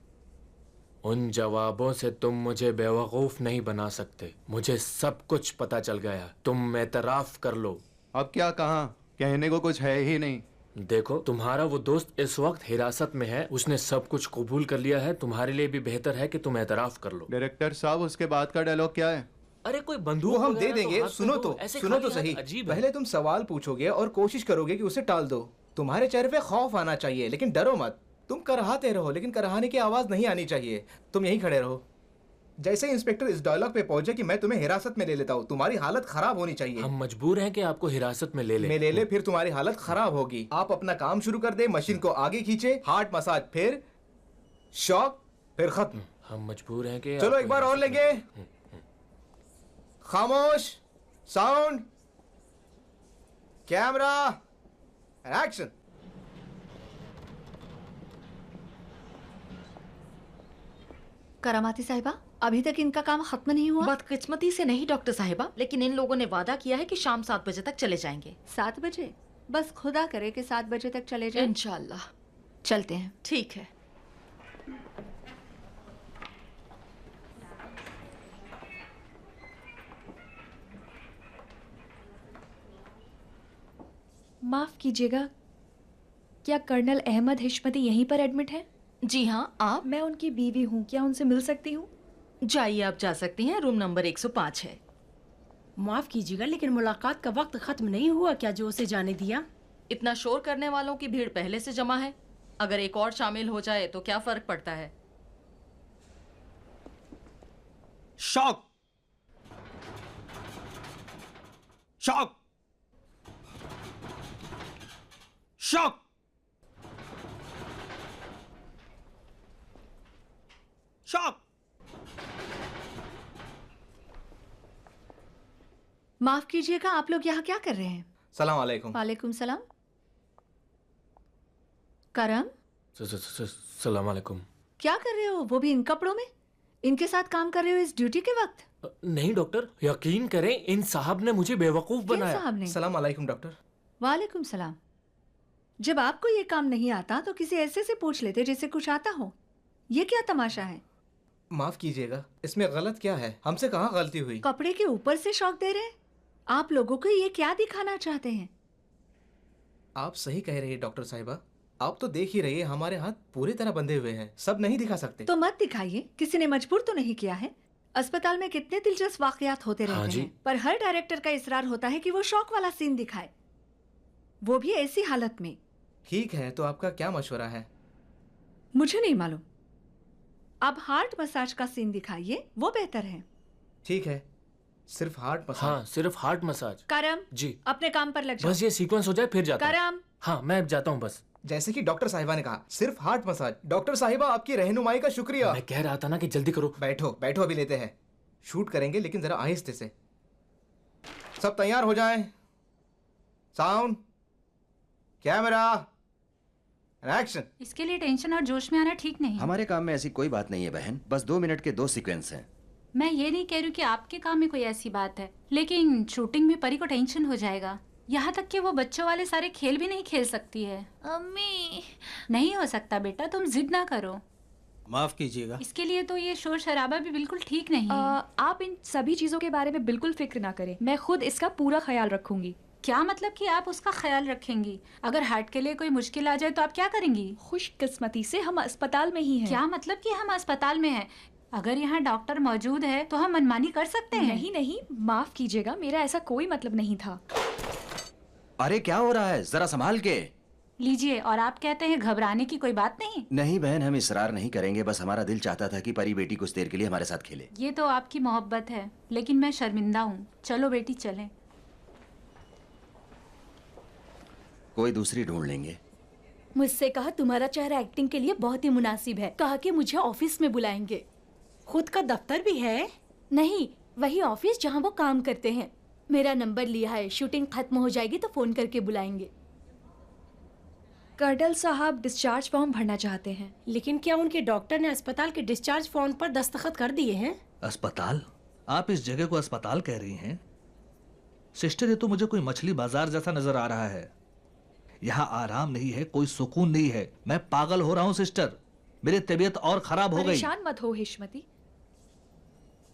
उन जवाबों से तुम मुझे बेवकूफ नहीं बना सकते। मुझे सब कुछ पता चल गया। तुम एतराफ कर लो। अब क्या कहा? कहने को कुछ है ही नहीं। देखो, तुम्हारा वो दोस्त इस वक्त हिरासत में है, उसने सब कुछ कबूल कर लिया है। तुम्हारे लिए भी बेहतर है कि तुम एतराफ कर लो। डायरेक्टर साहब, उसके बाद का डायलॉग क्या है? अरे कोई बंदूक वो हम वगैरह दे देंगे। हाथ सुनो में दो। तो ऐसे सुनो खाली तो हाथ सही। अजीब है। पहले तुम सवाल पूछोगे और कोशिश करोगे कि उसे टाल दो। तुम्हारे चेहरे पे खौफ आना चाहिए, लेकिन डरो मत। तुम करहाते रहो, लेकिन करहाने की आवाज नहीं आनी चाहिए। तुम यहीं खड़े रहो। जैसे इंस्पेक्टर इस डायलॉग पे पहुंचे कि मैं तुम्हें हिरासत में ले लेता हूँ, तुम्हारी हालत खराब होनी चाहिए। हम मजबूर हैं कि आपको हिरासत में ले ले, फिर तुम्हारी हालत खराब होगी। आप अपना काम शुरू कर दे, मशीन को आगे खींचे, हार्ट मसाज, फिर शॉक, फिर खत्म। हम मजबूर हैं कि चलो एक बार और लेंगे। खामोश, साउंड, कैमरा, एक्शन। करामाती साहिबा, अभी तक इनका काम खत्म नहीं हुआ? बदकिस्मती से नहीं डॉक्टर साहिबा, लेकिन इन लोगों ने वादा किया है कि शाम 7 बजे तक चले जाएंगे। 7 बजे? बस खुदा करे कि 7 बजे तक चले जाएं। इंशाल्लाह। चलते हैं। ठीक है। माफ कीजिएगा, क्या कर्नल अहमद हिशमती यहीं पर एडमिट है? जी हाँ। आप? मैं उनकी बीवी हूँ, क्या उनसे मिल सकती हूँ? जाइए, आप जा सकती हैं। रूम नंबर 105 है। माफ कीजिएगा, लेकिन मुलाकात का वक्त खत्म नहीं हुआ क्या जो उसे जाने दिया? इतना शोर करने वालों की भीड़ पहले से जमा है। अगर एक और शामिल हो जाए तो क्या फर्क पड़ता है? Shock, shock, shock, shock. माफ कीजिएगा, आप लोग यहाँ क्या कर रहे हैं? सलाम वालेकुम। वालेकुम सलाम। करम, सलाम वालेकुम। क्या कर रहे हो? वो भी इन कपड़ों में? इनके साथ काम कर रहे हो इस ड्यूटी के वक्त? नहीं डॉक्टर, यकीन करें, इन साहब ने मुझे बेवकूफ बनाया। साहब ने? सलाम वालेकुम डॉक्टर। वालेकुम सलाम। जब आपको ये काम नहीं आता तो किसी ऐसे से पूछ लेते जिससे कुछ आता हो। ये क्या तमाशा है? माफ कीजिएगा, इसमें गलत क्या है? हमसे कहाँ गलती हुई? कपड़े के ऊपर से शौक दे रहे हैं? आप लोगों को ये क्या दिखाना चाहते हैं? आप सही कह रही है डॉक्टर साहिबा। आप तो देख ही रहिए, हमारे हाथ पूरी तरह बंधे हुए हैं, सब नहीं दिखा सकते। तो मत दिखाइए, किसी ने मजबूर तो नहीं किया है। अस्पताल में कितने दिलचस्प वाकयात होते रहते हैं, पर हर डायरेक्टर का इसरार होता है कि वो शौक वाला सीन दिखाए, वो भी ऐसी हालत में। ठीक है, तो आपका क्या मशवरा है? मुझे नहीं मालूम, आप हार्ट मसाज का सीन दिखाइए, वो बेहतर है। ठीक है, सिर्फ हार्ट मसाज। हाँ, सिर्फ हार्ट मसाज। करम जी, अपने काम पर लग जाओ। बस ये सीक्वेंस हो जाए फिर जाता हूँ। करम। हाँ, मैं अब जाता हूँ बस। जैसे कि डॉक्टर साहिबा ने कहा, सिर्फ हार्ट मसाज। डॉक्टर साहिबा, आपकी रहनुमाई का शुक्रिया। मैं कह रहा था ना कि जल्दी करो। बैठो बैठो, अभी लेते हैं। शूट करेंगे लेकिन जरा आहिस्ते से। सब तैयार हो जाएं। Sound, camera, action. इसके लिए टेंशन और जोश में आना ठीक नहीं। हमारे काम में ऐसी कोई बात नहीं है बहन, बस 2 मिनट के 2 सीक्वेंस हैं। मैं ये नहीं कह रही हूँ कि आपके काम में कोई ऐसी बात है, लेकिन शूटिंग में परी को टेंशन हो जाएगा। यहाँ तक कि वो बच्चों वाले सारे खेल भी नहीं खेल सकती है। अम्मी। नहीं हो सकता बेटा, तुम जिद ना करो। माफ कीजिएगा। इसके लिए तो ये शोर शराबा भी बिल्कुल ठीक नहीं है। आप इन सभी चीजों के बारे में बिल्कुल फिक्र ना करें, मैं खुद इसका पूरा ख्याल रखूंगी। क्या मतलब कि आप उसका ख्याल रखेंगी? अगर हार्ट के लिए कोई मुश्किल आ जाए तो आप क्या करेंगी? खुशकिस्मती से हम अस्पताल में ही हैं। क्या मतलब कि हम अस्पताल में हैं? अगर यहाँ डॉक्टर मौजूद है तो हम मनमानी कर सकते हैं। नहीं नहीं, माफ कीजिएगा, मेरा ऐसा कोई मतलब नहीं था। अरे क्या हो रहा है, जरा संभाल के। लीजिए, और आप कहते हैं घबराने की कोई बात नहीं? नहीं बहन, हम इसरार नहीं करेंगे, बस हमारा दिल चाहता था कि परी बेटी कुछ देर के लिए हमारे साथ खेले। ये तो आपकी मोहब्बत है, लेकिन मैं शर्मिंदा हूँ। चलो बेटी चलें। कोई दूसरी ढूंढ लेंगे। मुझसे कहा तुम्हारा चेहरा एक्टिंग के लिए बहुत ही मुनासिब है, कहा कि मुझे ऑफिस में बुलाएंगे। खुद का दफ्तर भी है? नहीं, वही ऑफिस जहाँ वो काम करते हैं। मेरा नंबर लिया है, शूटिंग खत्म हो जाएगी तो फोन करके बुलाएंगे। कर्नल साहब डिस्चार्ज फॉर्म भरना चाहते हैं। लेकिन क्या उनके डॉक्टर ने अस्पताल के डिस्चार्ज फॉर्म पर दस्तखत कर दिए हैं? अस्पताल? आप इस जगह को अस्पताल कह रही हैं? सिस्टर, ये तो मुझे कोई मछली बाजार जैसा नजर आ रहा है। यहाँ आराम नहीं है, कोई सुकून नहीं है। मैं पागल हो रहा हूँ सिस्टर, मेरी तबीयत और खराब हो गई। परेशान मत हो हिश्मती।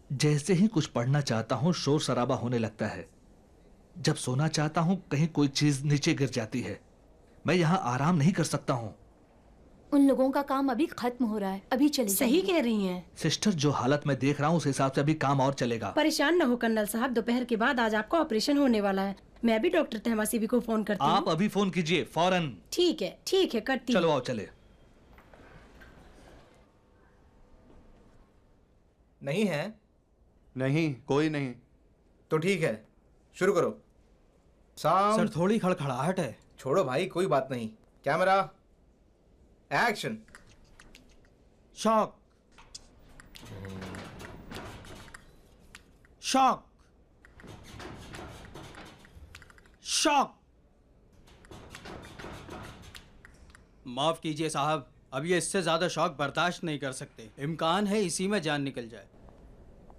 जैसे ही कुछ पढ़ना चाहता हूँ शोर शराबा होने लगता है। जब सोना चाहता हूँ कहीं कोई चीज नीचे गिर जाती है। मैं यहाँ आराम नहीं कर सकता हूँ। उन लोगों का काम अभी खत्म हो रहा है, अभी चले सही कह रही हैं सिस्टर, जो हालत मैं देख रहा हूँ उस हिसाब से अभी काम और चलेगा। परेशान न हो कर्नल साहब, दोपहर के बाद आज आपका ऑपरेशन होने वाला है। मैं भी डॉक्टर तहमा सीबी को फोन करती हूँ। आप अभी फोन कीजिए फौरन। ठीक है करती हूँ। चलो आओ चले। नहीं है? नहीं, कोई नहीं। तो ठीक है, शुरू करो। साउंड। सर थोड़ी खड़खड़ाहट है। छोड़ो भाई, कोई बात नहीं। Camera, action. Shock, shock, shock. माफ कीजिए साहब, अब ये इससे ज्यादा शॉक बर्दाश्त नहीं कर सकते। इम्कान है इसी में जान निकल जाए।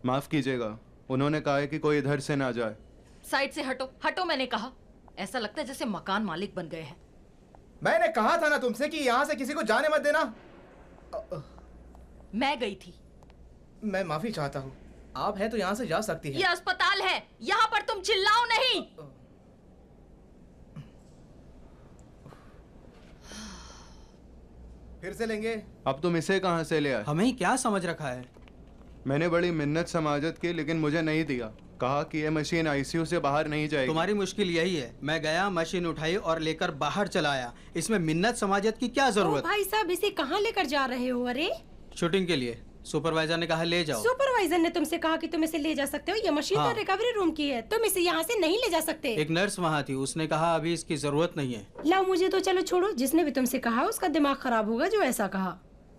माफ कीजिएगा, उन्होंने कहा है कि कोई इधर से ना जाए। साइड से हटो, हटो मैंने कहा। ऐसा लगता है जैसे मकान मालिक बन गए हैं। मैंने कहा था ना तुमसे कि यहाँ से किसी को जाने मत देना। मैं गई थी। मैं माफी चाहता हूँ। आप है तो यहाँ से जा सकती है। ये अस्पताल है, यहाँ पर तुम चिल्लाओ नहीं। फिर से लेंगे। अब तुम इसे कहाँ से ले आए? हमें क्या समझ रखा है? मैंने बड़ी मिन्नत समाजत की, लेकिन मुझे नहीं दिया। कहा कि ये मशीन आईसीयू से बाहर नहीं जाएगी। तुम्हारी मुश्किल यही है। मैं गया, मशीन उठाई और लेकर बाहर चला आया। इसमें मिन्नत समाजत की क्या जरूरत? भाई साहब, इसे कहाँ लेकर जा रहे हो? अरे शूटिंग के लिए सुपरवाइजर ने कहा ले जाओ। सुपरवाइजर ने तुमसे कहा कि तुम इसे ले जा सकते हो? ये मशीन तो रिकवरी रूम की है, तुम इसे यहाँ से नहीं ले जा सकते। एक नर्स वहाँ थी, उसने कहा अभी इसकी जरूरत नहीं है। लाओ मुझे तो चलो छोड़ो, जिसने भी तुमसे कहा उसका दिमाग खराब होगा जो ऐसा कहा।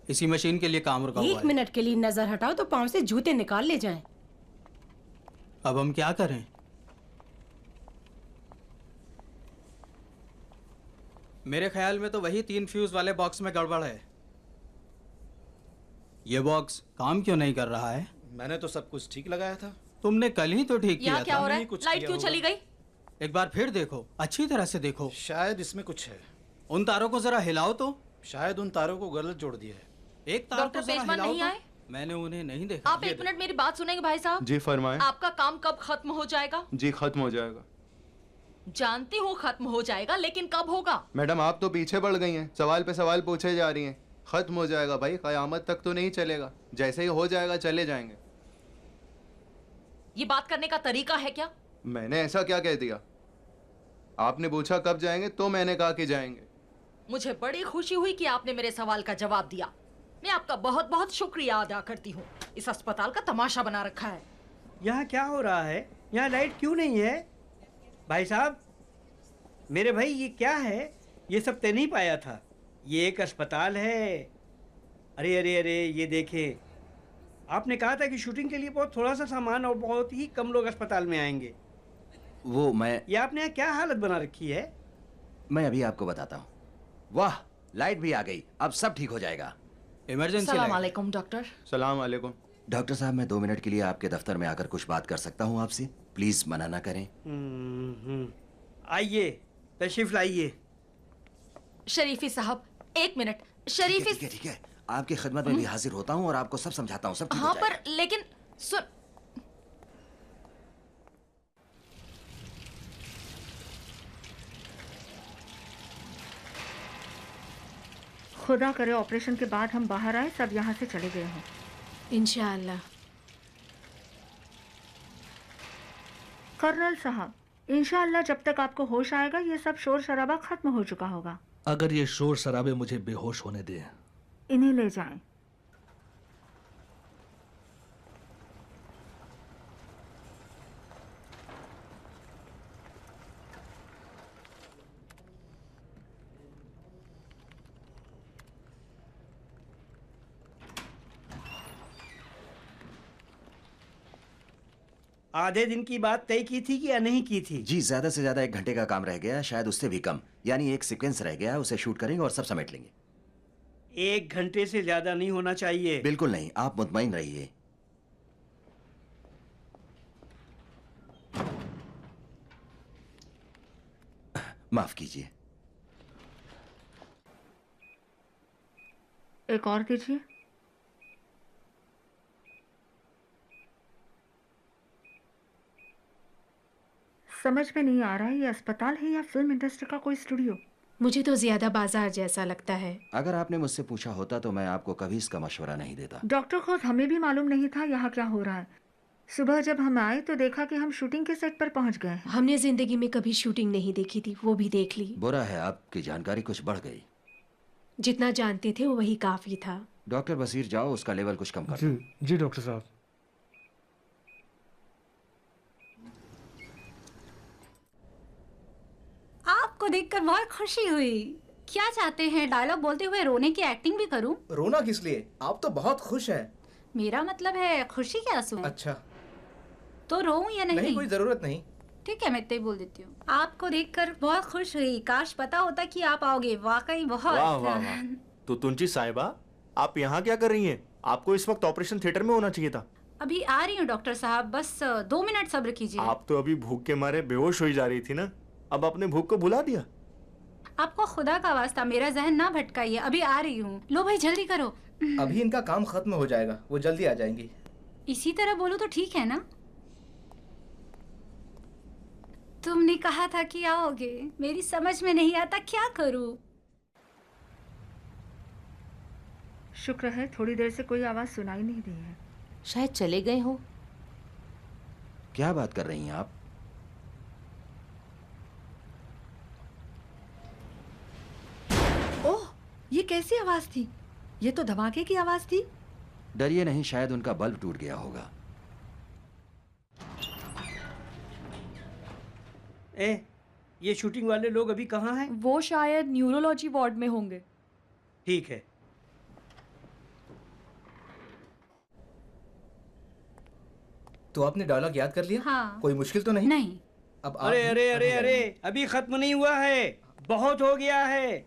इसी मशीन के लिए काम रुका हुआ है। 1 मिनट के लिए नजर हटाओ तो पाँव से जूते निकाल ले जाएं। अब हम क्या करें? मेरे ख्याल में तो वही 3 फ्यूज वाले बॉक्स में गड़बड़ है। ये बॉक्स काम क्यों नहीं कर रहा है? मैंने तो सब कुछ ठीक लगाया था। तुमने कल ही तो ठीक किया था। यहाँ क्या हो रहा है? लाइट क्यों चली गई? एक बार फिर देखो, अच्छी तरह से देखो। शायद इसमें कुछ है। उन तारों को जरा हिलाओ तो। शायद उन तारों को गलत जोड़ दिया है। एक तार डॉक्टर को जरा पेशमान हिलाओ नहीं तो। आए? मैंने उन्हें नहीं देखा। आप 1 मिनट मेरी बात सुनेंगे भाई साहब? जी फरमाएं। आपका काम कब खत्म हो जाएगा? जी खत्म हो जाएगा। जानती हूँ खत्म हो जाएगा, लेकिन कब होगा? मैडम आप तो पीछे बढ़ गई हैं, सवाल पे सवाल पूछे जा रही हैं। खत्म हो जाएगा भाई, कयामत तक तो नहीं चलेगा, जैसे ही हो जाएगा चले जाएंगे। ये बात करने का तरीका है क्या? मैंने ऐसा क्या कह दिया? आपने पूछा कब जाएंगे तो मैंने कहा कि जाएंगे। मुझे बड़ी खुशी हुई कि आपने मेरे सवाल का जवाब दिया। मैं आपका बहुत बहुत शुक्रिया अदा करती हूँ। इस अस्पताल का तमाशा बना रखा है। यहाँ क्या हो रहा है? यहाँ लाइट क्यों नहीं है? भाई साहब, मेरे भाई ये क्या है? ये सब तय नहीं पाया था। ये एक अस्पताल है। अरे अरे अरे, ये देखे, आपने कहा था कि शूटिंग के लिए बहुत थोड़ा सा सामान और बहुत ही कम लोग अस्पताल में आएंगे। वो मैं ये आपने यहाँ क्या हालत बना रखी है? मैं अभी आपको बताता हूँ। वाह, लाइट भी आ गई, अब सब ठीक हो जाएगा। इमरजेंसी। सलाम अलैकुम डॉक्टर। सलाम अलैकुम। डॉक्टर साहब, मैं 2 मिनट के लिए आपके दफ्तर में आकर कुछ बात कर सकता हूँ आपसे? प्लीज मना ना करें। आइए, तशरीफ लाइए। शरीफी साहब, 1 मिनट। शरीफी। ठीक है, आपकी खिदमत में भी हाजिर होता हूँ और आपको सब समझाता हूँ, सब ठीक हाँ, हो जाएगा। पर लेकिन सुन। खुदा करे ऑपरेशन के बाद हम बाहर आए, सब यहाँ से चले गए हों। इंशाअल्लाह। कर्नल साहब, इंशाअल्लाह जब तक आपको होश आएगा ये सब शोर शराबा खत्म हो चुका होगा। अगर ये शोर शराबे मुझे बेहोश होने दें। इन्हें ले जाएं। आधे दिन की बात तय की थी कि या नहीं की थी? जी, ज्यादा से ज्यादा 1 घंटे का काम रह गया, शायद उससे भी कम। यानी एक सीक्वेंस रह गया, उसे शूट करेंगे और सब समेट लेंगे। 1 घंटे से ज्यादा नहीं होना चाहिए। बिल्कुल नहीं, आप मुतमईन रहिए। माफ कीजिए। एक और दीजिए। समझ में नहीं आ रहा है, ये अस्पताल है या फिल्म इंडस्ट्री का कोई स्टूडियो? मुझे तो ज्यादा बाजार जैसा लगता है। अगर आपने मुझसे पूछा होता तो मैं आपको कभी इसका मशवरा नहीं देता। डॉक्टर खुद हमें भी मालूम नहीं था यहाँ क्या हो रहा है। सुबह जब हम आए तो देखा कि हम शूटिंग के सेट पर पहुँच गए हैं। हमने जिंदगी में कभी शूटिंग नहीं देखी थी, वो भी देख ली। बुरा है, आपकी जानकारी कुछ बढ़ गई। जितना जानते थे वो वही काफी था। डॉक्टर बसीर, जाओ उसका लेवल कुछ कम कर दो। जी डॉक्टर साहब। आपको देखकर बहुत खुशी हुई। क्या चाहते हैं, डायलॉग बोलते हुए रोने की एक्टिंग भी करूं? रोना किस लिए? आप तो बहुत खुश हैं। मेरा मतलब है खुशी के आंसू। अच्छा, तो रोऊं या नहीं? नहीं, कोई जरूरत नहीं। ठीक है, मैं इतना ही बोल देती हूँ। आपको देखकर बहुत खुश हुई। काश पता होता कि आप आओगे। वाकई बहुत। वाह वाह वाह। तो तुंची साहिबा, आप यहाँ क्या कर रही हैं? आपको इस वक्त ऑपरेशन थिएटर में होना चाहिए था। अभी आ रही हूँ डॉक्टर साहब, बस 2 मिनट सब्र कीजिए। आप तो अभी भूख के मारे बेहोश हो जा रही थी ना, अब आपने भूख को भुला दिया। आपको खुदा का वास्ता मेरा जहन ना भटकाइए, अभी आ रही हूँ। लो भाई जल्दी करो। अभी इनका काम खत्म हो जाएगा, वो जल्दी आ जाएंगी। इसी तरह बोलो तो ठीक है ना? तुमने कहा था कि आओगे, मेरी समझ में नहीं आता क्या करूं। शुक्र है थोड़ी देर से कोई आवाज सुनाई नहीं दी है। शायद चले गए हो। क्या बात कर रही हैं आप? ओह, ये कैसी आवाज थी? ये तो धमाके की आवाज थी। डरिए नहीं, शायद उनका बल्ब टूट गया होगा। ये शूटिंग वाले लोग अभी कहाँ हैं? वो शायद न्यूरोलॉजी वार्ड में होंगे। ठीक है। तो आपने डायलॉग याद कर लिया? हाँ। कोई मुश्किल तो नहीं? नहीं। अब अरे अरे अरे अरे, अभी खत्म नहीं हुआ है, बहुत हो गया है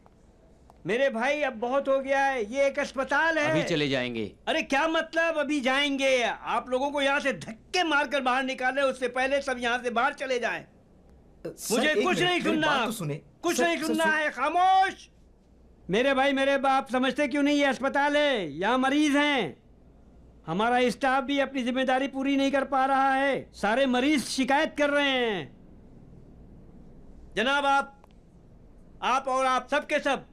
मेरे भाई, अब बहुत हो गया है। ये एक अस्पताल है। अभी चले जाएंगे। अरे क्या मतलब अभी जाएंगे? आप लोगों को यहाँ से धक्के मारकर बाहर निकाले, उससे पहले सब यहाँ से बाहर चले जाएं। मुझे कुछ नहीं सुनना, कुछ नहीं सुनना है, खामोश। मेरे भाई मेरे बाप, समझते क्यों नहीं? ये अस्पताल है, यहाँ मरीज हैं। हमारा स्टाफ भी अपनी जिम्मेदारी पूरी नहीं कर पा रहा है। सारे मरीज शिकायत कर रहे हैं। जनाब आप और आप सब के सब,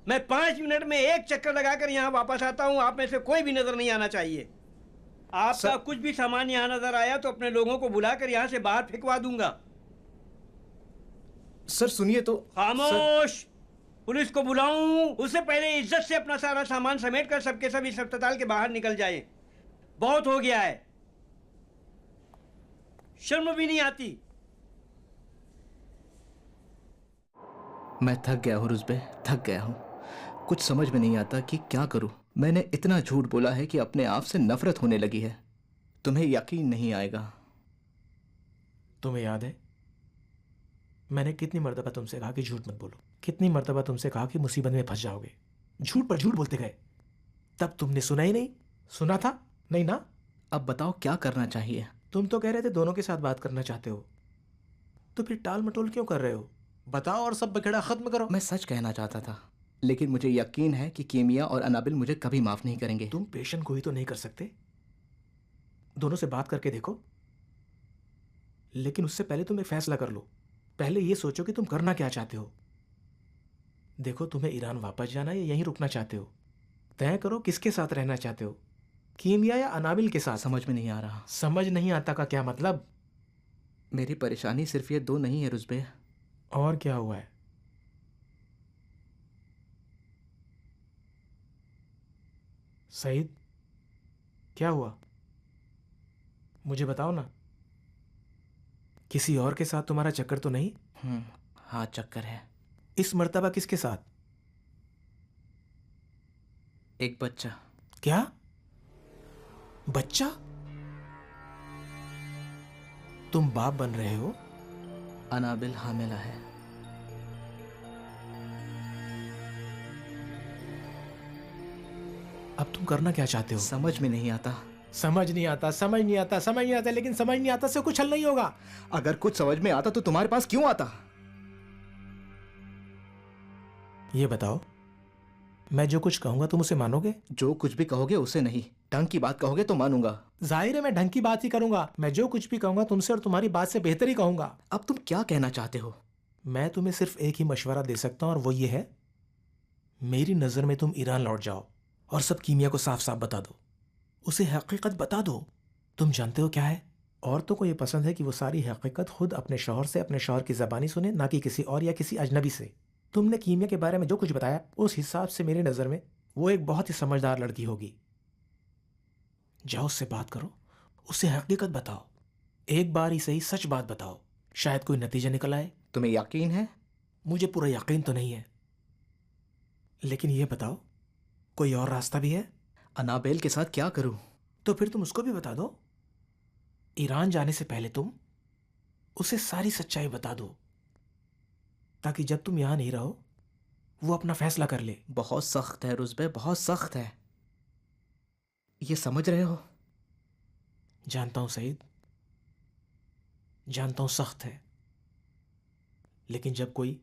मैं 5 मिनट में एक चक्कर लगाकर यहाँ वापस आता हूँ। आप में से कोई भी नजर नहीं आना चाहिए। आपका कुछ भी सामान यहाँ नजर आया तो अपने लोगों को बुलाकर यहाँ से बाहर फेंकवा दूंगा। सर सुनिए तो। खामोश! पुलिस को बुलाऊं? उससे पहले इज्जत से अपना सारा सामान समेट कर सबके सब इस अस्पताल के बाहर निकल जाए। बहुत हो गया है, शर्म भी नहीं आती। मैं थक गया हूँ रुज़बे, थक गया हूँ। कुछ समझ में नहीं आता कि क्या करूँ। मैंने इतना झूठ बोला है कि अपने आप से नफरत होने लगी है। तुम्हें यकीन नहीं आएगा। तुम्हें याद है मैंने कितनी मर्तबा तुमसे कहा कि झूठ मत बोलो, कितनी मर्तबा तुमसे कहा कि मुसीबत में फंस जाओगे। झूठ पर झूठ बोलते गए, तब तुमने सुना ही नहीं। सुना था नहीं ना? अब बताओ क्या करना चाहिए? तुम तो कह रहे थे दोनों के साथ बात करना चाहते हो, तो फिर टाल मटोल क्यों कर रहे हो? बताओ और सब बखेड़ा खत्म करो। मैं सच कहना चाहता था, लेकिन मुझे यकीन है कि कीमिया और अनाबिल मुझे कभी माफ नहीं करेंगे। तुम पेशेंट को ही तो नहीं कर सकते। दोनों से बात करके देखो, लेकिन उससे पहले तुम एक फैसला कर लो। पहले ये सोचो कि तुम करना क्या चाहते हो। देखो, तुम्हें ईरान वापस जाना या यहीं रुकना चाहते हो? तय करो किसके साथ रहना चाहते हो, कीमिया या अनाबिल के साथ। समझ में नहीं आ रहा। समझ नहीं आता का क्या मतलब? मेरी परेशानी सिर्फ ये दो नहीं है रुज़बे। और क्या हुआ है? सईद, क्या हुआ? मुझे बताओ ना। किसी और के साथ तुम्हारा चक्कर तो नहीं? हाँ, चक्कर है। इस मर्तबा किसके साथ? एक बच्चा। क्या? बच्चा? तुम बाप बन रहे हो? अनाबिल हामिला है। अब तुम करना क्या चाहते हो? समझ में नहीं आता। समझ नहीं आता, समझ नहीं आता, समझ नहीं आता, लेकिन समझ नहीं आता से कुछ हल नहीं होगा। अगर कुछ समझ में आता तो तुम्हारे पास क्यों आता? ये बताओ, मैं जो कुछ कहूंगा तुम उसे मानोगे? जो कुछ भी कहोगे उसे नहीं, ढंग की बात कहोगे तो मानूंगा। जाहिर है मैं ढंग की बात ही करूंगा। मैं जो कुछ भी कहूंगा तुमसे और तुम्हारी बात से बेहतर ही कहूंगा। अब तुम क्या कहना चाहते हो? मैं तुम्हें सिर्फ एक ही मशवरा दे सकता हूं और वो ये है, मेरी नजर में तुम ईरान लौट जाओ और सब कीमिया को साफ साफ बता दो, उसे हकीकत बता दो। तुम जानते हो क्या है, औरतों को ये पसंद है कि वो सारी हकीकत खुद अपने शौहर से, अपने शौहर की ज़बानी सुने, ना कि किसी और या किसी अजनबी से। तुमने कीमिया के बारे में जो कुछ बताया, उस हिसाब से मेरी नज़र में वो एक बहुत ही समझदार लड़की होगी। जाओ उससे बात करो, उसे हकीकत बताओ, एक बार ही सही सच बात बताओ, शायद कोई नतीजा निकल आए। तुम्हें यकीन है? मुझे पूरा यकीन तो नहीं है, लेकिन ये बताओ कोई और रास्ता भी है? अनाबेल के साथ क्या करूं? तो फिर तुम उसको भी बता दो। ईरान जाने से पहले तुम उसे सारी सच्चाई बता दो, ताकि जब तुम यहां नहीं रहो वो अपना फैसला कर ले। बहुत सख्त है रुज़बे, बहुत सख्त है, ये समझ रहे हो? जानता हूं सईद, जानता हूं सख्त है, लेकिन जब कोई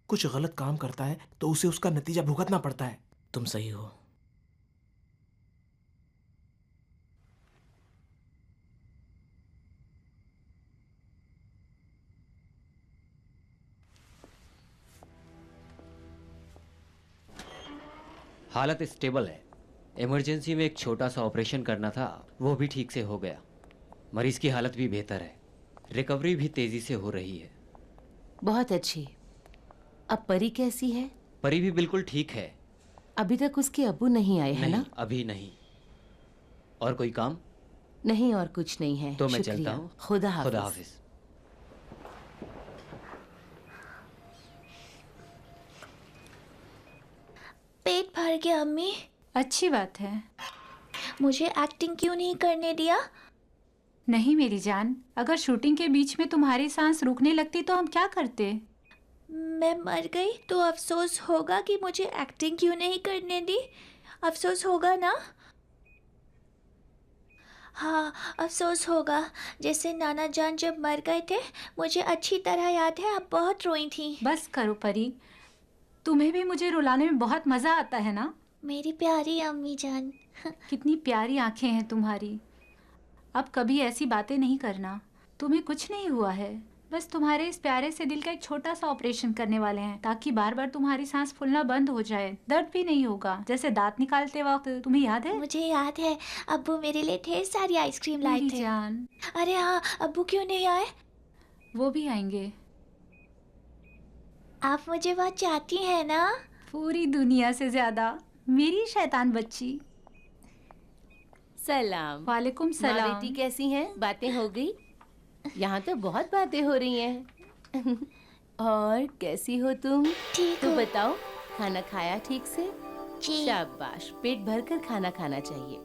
कुछ गलत काम करता है तो उसे उसका नतीजा भुगतना पड़ता है। तुम सही हो। हालत स्टेबल है। इमरजेंसी में एक छोटा सा ऑपरेशन करना था, वो भी ठीक से हो गया। मरीज की हालत भी बेहतर है, रिकवरी भी तेजी से हो रही है। बहुत अच्छी। अब परी कैसी है? परी भी बिल्कुल ठीक है। अभी तक उसके अब्बू नहीं आए हैं ना? अभी नहीं। और कोई काम? नहीं, और कुछ नहीं है। तो मैं शुक्रिया। चलता हूँ। खुदा हाफिज। खुदा हाफिज। पेट भर गया अम्मी। अच्छी बात है। मुझे एक्टिंग क्यों नहीं करने दिया? नहीं मेरी जान, अगर शूटिंग के बीच में तुम्हारी सांस रुकने लगती तो हम क्या करते? मैं मर गई तो अफसोस होगा कि मुझे एक्टिंग क्यों नहीं करने दी। अफसोस होगा ना? हाँ, अफसोस होगा। जैसे नाना जान जब मर गए थे, मुझे अच्छी तरह याद है, आप बहुत रोई थी। बस करो परी, तुम्हें भी मुझे रुलाने में बहुत मज़ा आता है ना? मेरी प्यारी अम्मी जान। कितनी प्यारी आंखें हैं तुम्हारी। अब कभी ऐसी बातें नहीं करना। तुम्हें कुछ नहीं हुआ है, बस तुम्हारे इस प्यारे से दिल का एक छोटा सा ऑपरेशन करने वाले हैं ताकि बार बार तुम्हारी सांस फूलना बंद हो जाए। दर्द भी नहीं होगा, जैसे दांत निकालते वक्त। तुम्हें याद है? मुझे याद है, अब्बू मेरे लिए ढेर सारी आइसक्रीम लाए मेरी थे। जान। अरे हाँ, अब्बू क्यों नहीं आए? वो भी आएंगे। आप मुझे बहुत चाहती हैं ना? पूरी दुनिया से ज्यादा, मेरी शैतान बच्ची। सलाम। वालेकुम माँ सलाम। बेटी कैसी हैं? बातें हो गई? यहाँ तो बहुत बातें हो रही हैं। और कैसी हो तुम? ठीक तो हूँ। बताओ, खाना खाया ठीक से? जी। शाबाश, पेट भर कर खाना खाना चाहिए।